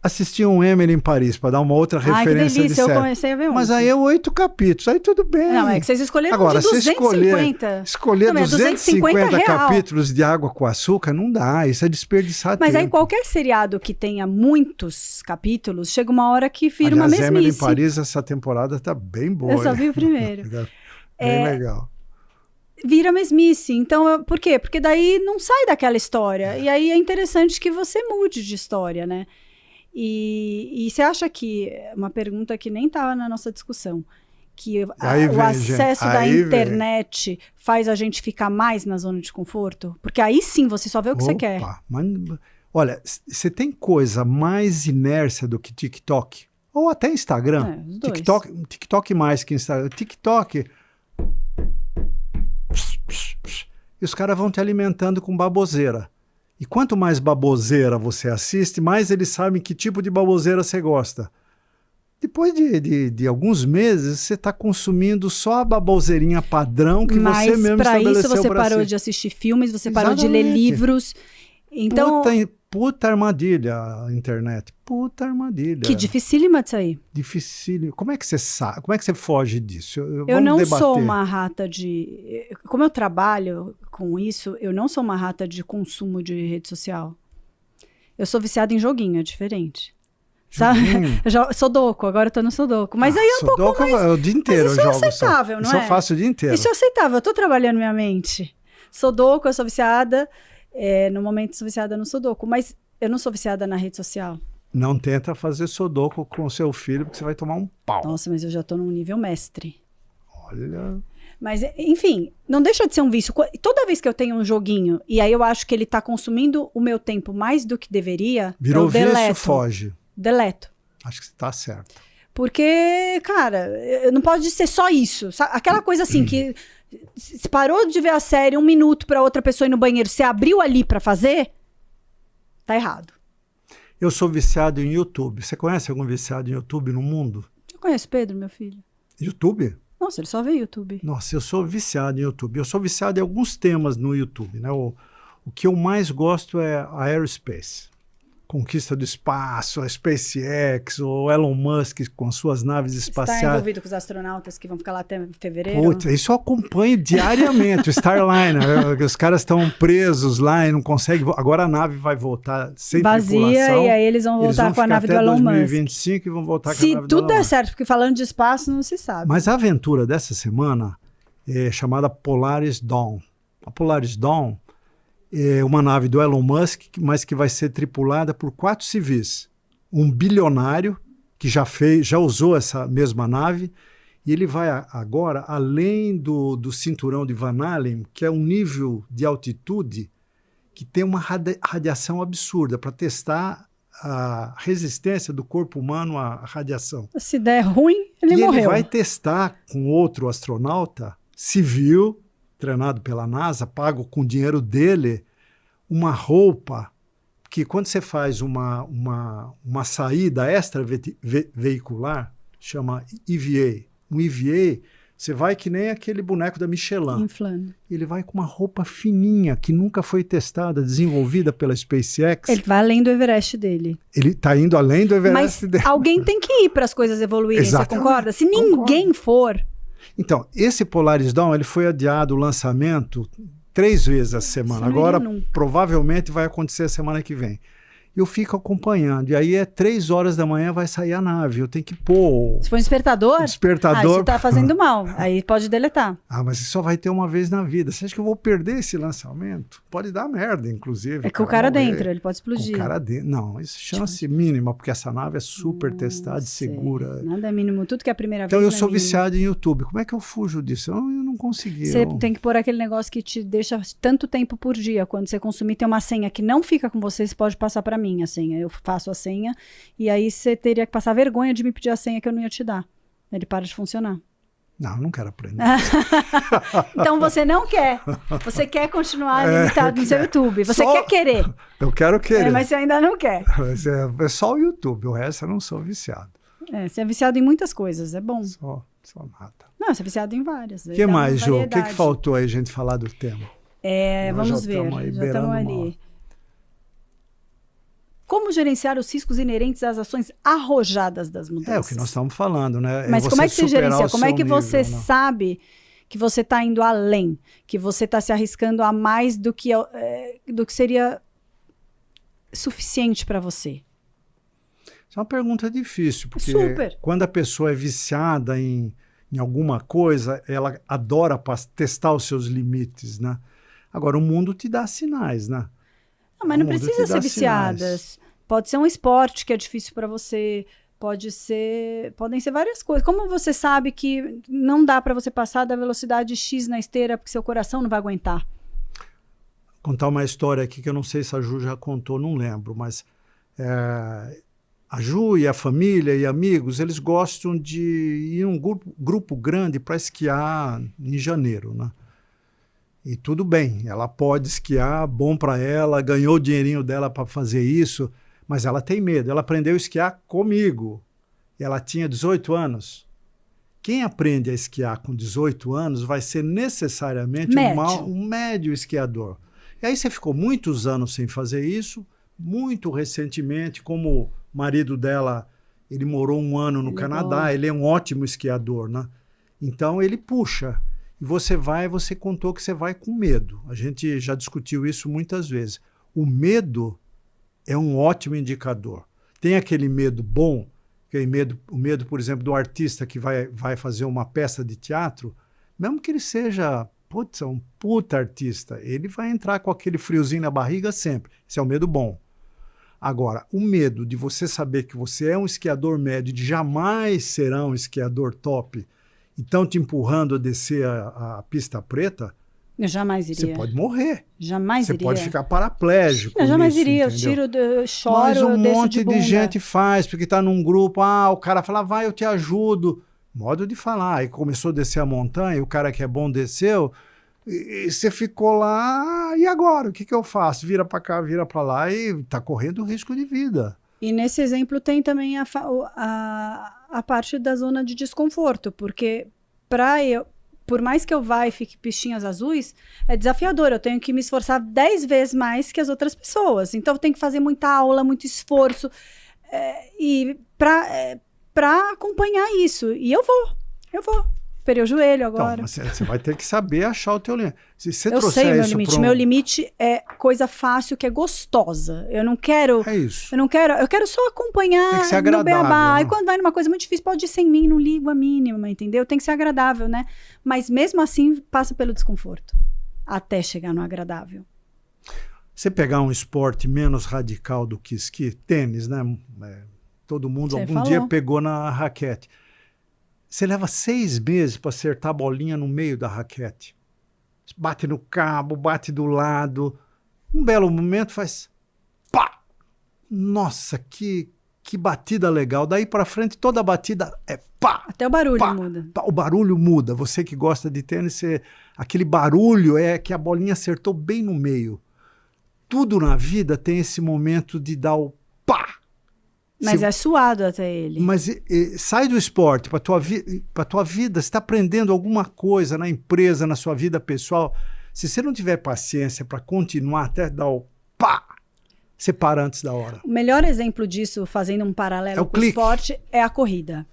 Assisti um Emily em Paris, para dar uma outra referência que delícia, de série. Eu comecei a ver Mas aí é 8 capítulos, aí tudo bem. Não, é que vocês escolheram agora, de 250. Escolher 250 capítulos de Água com Açúcar, não dá, isso é desperdiçar tempo. Mas aí qualquer seriado que tenha muitos capítulos, chega uma hora que vira uma mesmice. Emily em Paris, essa temporada tá bem boa. Eu só vi o primeiro. Bem legal. Vira mesmice. Então, por quê? Porque daí não sai daquela história. E aí é interessante que você mude de história, né? E você acha que, uma pergunta que nem estava na nossa discussão, que o acesso da internet faz a gente ficar mais na zona de conforto? Porque aí sim você só vê o que você quer. Mas, olha, você tem coisa mais inércia do que TikTok? Ou até Instagram. TikTok mais que Instagram. TikTok... E os caras vão te alimentando com baboseira. E quanto mais baboseira você assiste, mais eles sabem que tipo de baboseira você gosta. Depois de alguns meses, você está consumindo só a baboseirinha padrão que você mesmo estabeleceu para si. Mas para isso você parou de assistir filmes, você parou de ler livros. Então... Puta armadilha a internet. Puta armadilha. Que dificílima de sair. Dificílimo. Como é que você sabe? Como é que você foge disso? Eu não sou uma rata de... Como eu trabalho com isso, eu não sou uma rata de consumo de rede social. Eu sou viciada em joguinho, é diferente. Sabe? Sudoku, agora eu tô no Sudoku. Mas aí é um pouco mais... O dia inteiro eu jogo. Isso é aceitável, não é? Isso eu faço o dia inteiro. Isso é aceitável, eu tô trabalhando minha mente. Sudoku, eu sou viciada... no momento sou viciada no Sudoku, mas eu não sou viciada na rede social. Não tenta fazer Sudoku com o seu filho, porque você vai tomar um pau. Nossa, mas eu já tô num nível mestre. Olha... Mas, enfim, não deixa de ser um vício. Toda vez que eu tenho um joguinho, e aí eu acho que ele tá consumindo o meu tempo mais do que deveria, virou eu deleto. Vício, foge. Deleto. Acho que você tá certo. Porque, cara, não pode ser só isso. Aquela coisa assim que... Se parou de ver a série 1 minuto para outra pessoa ir no banheiro, você abriu ali para fazer, tá errado. Eu sou viciado em YouTube. Você conhece algum viciado em YouTube no mundo? Eu conheço Pedro, meu filho. YouTube? Nossa, ele só vê YouTube. Nossa, eu sou viciado em YouTube. Eu sou viciado em alguns temas no YouTube, né? O que eu mais gosto é a aerospace. Conquista do espaço, a SpaceX, o Elon Musk com suas naves espaciais. Está envolvido com os astronautas que vão ficar lá até fevereiro? Putz, isso eu acompanho diariamente, o Starliner. Os caras estão presos lá e não conseguem... Agora a nave vai voltar sem tripulação. Vazia, e aí eles vão voltar com a nave do Elon Musk. 2025 e vão voltar com a nave do Elon Musk. Se tudo der certo, porque falando de espaço não se sabe. Mas a aventura dessa semana é chamada Polaris Dawn. A Polaris Dawn é uma nave do Elon Musk, mas que vai ser tripulada por 4 civis. Um bilionário que já usou essa mesma nave, e ele vai agora além do cinturão de Van Allen, que é um nível de altitude que tem uma radiação absurda, para testar a resistência do corpo humano à radiação. Se der ruim, ele morreu. E ele vai testar com outro astronauta civil, treinado pela NASA, pago com o dinheiro dele, uma roupa que quando você faz uma saída extraveicular, chama EVA. Um EVA, você vai que nem aquele boneco da Michelin. Inflando. Ele vai com uma roupa fininha, que nunca foi testada, desenvolvida pela SpaceX. Ele vai além do Everest dele. Ele está indo além do Everest dele. Mas alguém tem que ir para as coisas evoluírem, Exatamente. Você concorda? Se ninguém for... Então, esse Polaris Dawn, ele foi adiado o lançamento 3 vezes essa semana. Agora, provavelmente, vai acontecer a semana que vem. Eu fico acompanhando. E aí, 3 horas da manhã, vai sair a nave. Eu tenho que pôr... Se for um despertador? Despertador. Isso tá fazendo mal. Aí pode deletar. Ah, mas só vai ter uma vez na vida. Você acha que eu vou perder esse lançamento? Pode dar merda, inclusive. É com o cara dentro, ele pode explodir. Com o cara dentro. Não, isso é chance mínima, porque essa nave é super testada e segura. Nada é mínimo. Tudo que é a primeira então, vez. Então, eu sou viciado em YouTube. Como é que eu fujo disso? Eu não consegui. Você tem que pôr aquele negócio que te deixa tanto tempo por dia. Quando você consumir, tem uma senha que não fica com você, você pode passar para mim a senha. Eu faço a senha e aí você teria que passar vergonha de me pedir a senha que eu não ia te dar. Ele para de funcionar. Não, eu não quero aprender. Então você não quer. Você quer continuar limitado no seu YouTube. Você quer querer. Eu quero querer. Mas você ainda não quer. É só o YouTube. O resto eu não sou viciado. Você é viciado em muitas coisas. É bom. Só nada. Não, você é viciado em várias. O que mais, Ju? O que faltou aí a gente falar do tema? Vamos ver. Já estamos ali. Como gerenciar os riscos inerentes às ações arrojadas das mudanças? É o que nós estamos falando, né? Mas como é que você gerencia? Como é que você sabe que você está indo além? Que você está se arriscando a mais do que seria suficiente para você? Isso é uma pergunta difícil, porque Super. Quando a pessoa é viciada em alguma coisa, ela adora testar os seus limites, né? Agora, o mundo te dá sinais, né? Não, mas não precisa ser viciadas. Pode ser um esporte que é difícil para você, podem ser várias coisas. Como você sabe que não dá para você passar da velocidade X na esteira porque seu coração não vai aguentar? Contar uma história aqui que eu não sei se a Ju já contou, não lembro, mas a Ju e a família e amigos, eles gostam de ir em um grupo grande para esquiar em janeiro, né? E tudo bem, ela pode esquiar, bom para ela, ganhou o dinheirinho dela para fazer isso, mas ela tem medo. Ela aprendeu a esquiar comigo. Ela tinha 18 anos. Quem aprende a esquiar com 18 anos vai ser necessariamente um médio esquiador. E aí você ficou muitos anos sem fazer isso, muito recentemente, como o marido dela, ele morou um ano no Canadá, ele é um ótimo esquiador, né? Então ele puxa. E você contou que você vai com medo. A gente já discutiu isso muitas vezes. O medo é um ótimo indicador. Tem aquele medo bom, que é o medo, por exemplo, do artista que vai fazer uma peça de teatro, mesmo que ele seja um puta artista, ele vai entrar com aquele friozinho na barriga sempre. Esse é o medo bom. Agora, o medo de você saber que você é um esquiador médio, de jamais será um esquiador top, e estão te empurrando a descer a pista preta, eu jamais iria. Você pode morrer. Jamais você iria. Você pode ficar paraplégico. Eu jamais iria. Entendeu? Eu choro, mas eu deixo monte de gente faz, porque está num grupo, o cara fala, vai, eu te ajudo. Modo de falar. Aí começou a descer a montanha, e o cara que é bom desceu, e você ficou lá, e agora? O que eu faço? Vira para cá, vira para lá, e está correndo risco de vida. E nesse exemplo tem também a parte da zona de desconforto, porque por mais que eu vá e fique pistinhas azuis, é desafiador, eu tenho que me esforçar 10 vezes mais que as outras pessoas, então eu tenho que fazer muita aula, muito esforço, e para acompanhar isso, e eu vou. Perei o joelho agora. Então, você vai ter que saber achar o teu limite. Se você eu sei meu limite. Meu limite é coisa fácil, que é gostosa. Eu não quero... É isso. Eu quero só acompanhar. Tem que ser agradável, no beabá. né? E quando vai numa coisa muito difícil, pode ir sem mim, não ligo a mínima, entendeu? Tem que ser agradável, né? Mas mesmo assim, passa pelo desconforto. Até chegar no agradável. Você pegar um esporte menos radical do que esqui, tênis, né? Todo mundo algum dia pegou na raquete. Você leva 6 meses para acertar a bolinha no meio da raquete. Bate no cabo, bate do lado. Um belo momento faz... Pá! Nossa, que batida legal. Daí para frente, toda batida é pá! Até o barulho pá, muda. Pá, o barulho muda. Você que gosta de tênis, aquele barulho é que a bolinha acertou bem no meio. Tudo na vida tem esse momento de dar o pá! Mas é suado até ele. Mas sai do esporte para tua vida. Você está aprendendo alguma coisa na empresa, na sua vida pessoal. Se você não tiver paciência para continuar até dar o pá, você para antes da hora. O melhor exemplo disso, fazendo um paralelo com o esporte, é a corrida.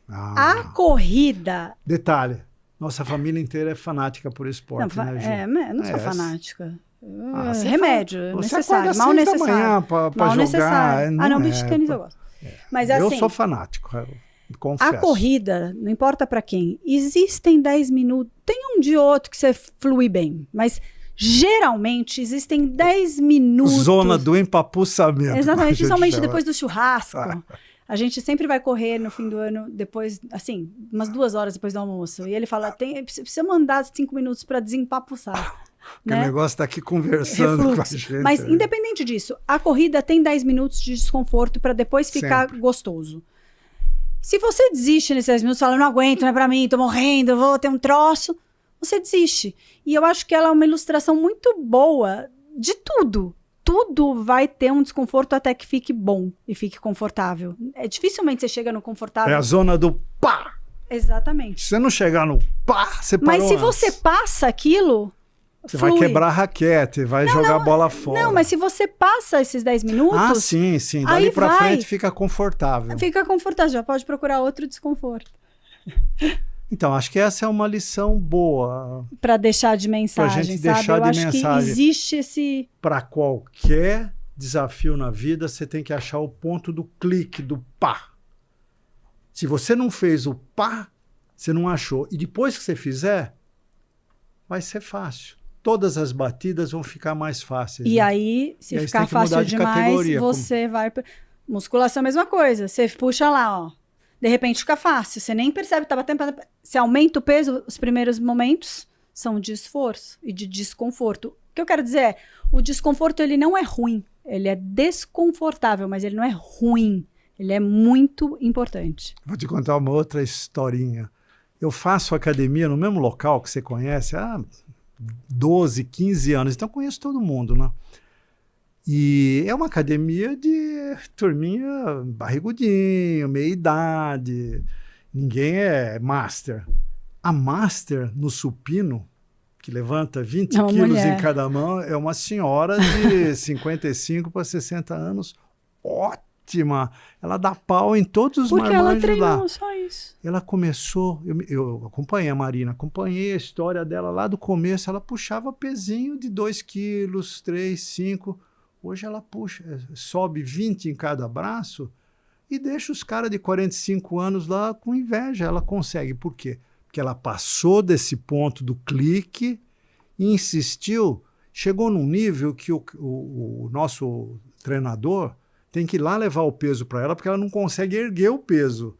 A corrida... Detalhe, nossa família inteira é fanática por esporte, né, Ju? Eu não sou fanática. Remédio, necessário, mal necessário. Mal necessário. Não, beach tênis eu gosto. Mas assim, eu sou fanático, confesso. A corrida, não importa para quem, existem 10 minutos, tem um de outro que você flui bem, mas geralmente existem 10 minutos. Zona do empapuçamento. Exatamente, principalmente depois do churrasco. A gente sempre vai correr no fim do ano, depois, assim, umas 2 horas depois do almoço. E ele fala, precisa mandar 5 minutos para desempapuçar. O negócio está aqui conversando com a gente. Mas, independente disso, a corrida tem 10 minutos de desconforto para depois ficar gostoso. Se você desiste nesses 10 minutos, fala, não aguento, não é para mim, tô morrendo, vou ter um troço, você desiste. E eu acho que ela é uma ilustração muito boa de tudo. Tudo vai ter um desconforto até que fique bom e fique confortável. Dificilmente você chega no confortável. É a zona do pá! Exatamente. Se você não chegar no pá, você parou. Mas se você passa aquilo... Você vai quebrar a raquete, vai jogar a bola fora. Não, mas se você passa esses 10 minutos... sim. Dali pra frente fica confortável. Fica confortável, já pode procurar outro desconforto. Então, acho que essa é uma lição boa. Para deixar de mensagem, pra gente deixar de mensagem. Que existe esse... Para qualquer desafio na vida, você tem que achar o ponto do clique, do pá. Se você não fez o pá, você não achou. E depois que você fizer, vai ser fácil. Todas as batidas vão ficar mais fáceis. E aí, se ficar fácil demais, você vai... Musculação é a mesma coisa. Você puxa lá, ó. De repente fica fácil. Você nem percebe que tá batendo. Você aumenta o peso, os primeiros momentos são de esforço e de desconforto. O que eu quero dizer é, o desconforto ele não é ruim. Ele é desconfortável, mas ele não é ruim. Ele é muito importante. Vou te contar uma outra historinha. Eu faço academia no mesmo local que você conhece há 12, 15 anos, então conheço todo mundo, né? E é uma academia de turminha barrigudinho, meia idade, ninguém é master. A master no supino, que levanta 20 quilos mulher. em cada mão, é uma senhora de 55 para 60 anos, ótima. Ela dá pau em todos os Porque ela marmanjos treinou lá. só isso. Ela começou, eu acompanhei a Marina, acompanhei a história dela lá do começo, ela puxava pezinho de 2 quilos, 3, 5. Hoje ela sobe 20 em cada braço e deixa os caras de 45 anos lá com inveja. Ela consegue. Por quê? Porque ela passou desse ponto do clique, insistiu, chegou num nível que o nosso treinador tem que ir lá levar o peso para ela, porque ela não consegue erguer o peso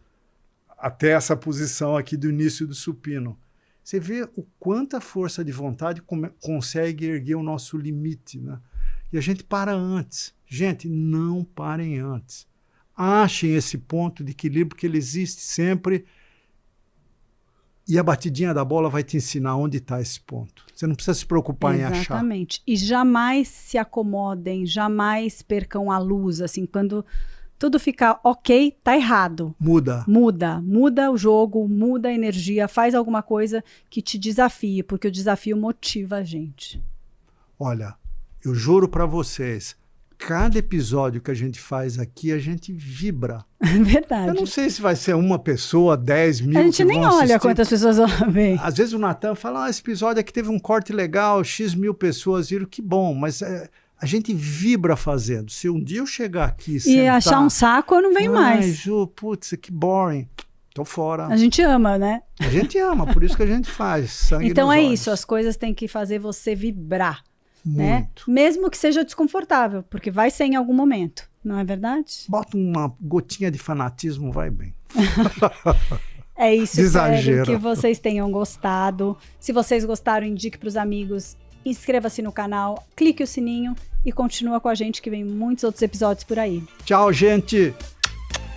até essa posição aqui do início do supino. Você vê o quanta força de vontade consegue erguer o nosso limite, né? E a gente para antes. Gente, não parem antes. Achem esse ponto de equilíbrio, que ele existe sempre. E a batidinha da bola vai te ensinar onde está esse ponto. Você não precisa se preocupar em achar. Exatamente. E jamais se acomodem, jamais percam a luz. Assim, quando tudo ficar ok, tá errado. Muda. Muda o jogo, muda a energia, faz alguma coisa que te desafie, porque o desafio motiva a gente. Olha, eu juro para vocês, cada episódio que a gente faz aqui, a gente vibra. Verdade. Eu não sei se vai ser uma pessoa, 10 mil. A gente nem olha quantas pessoas vêm. Às vezes o Natan fala, esse episódio aqui teve um corte legal, X mil pessoas viram, que bom, mas a gente vibra fazendo. Se um dia eu chegar aqui e achar um saco, eu não venho mais. Ju, putz, que boring. Tô fora. A gente ama, né? A gente ama, por isso que a gente faz. Sangue então nos é olhos. isso, as coisas têm que fazer você vibrar. Muito. Né? Mesmo que seja desconfortável, porque vai ser em algum momento, não é verdade? Bota uma gotinha de fanatismo, vai bem. É isso, Exagero. espero que vocês tenham gostado. Se vocês gostaram, indique para os amigos, inscreva-se no canal, clique o sininho e continua com a gente que vem muitos outros episódios por aí. Tchau, gente!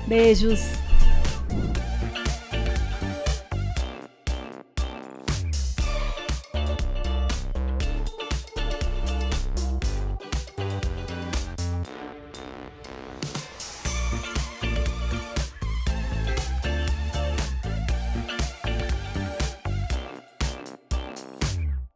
Beijos!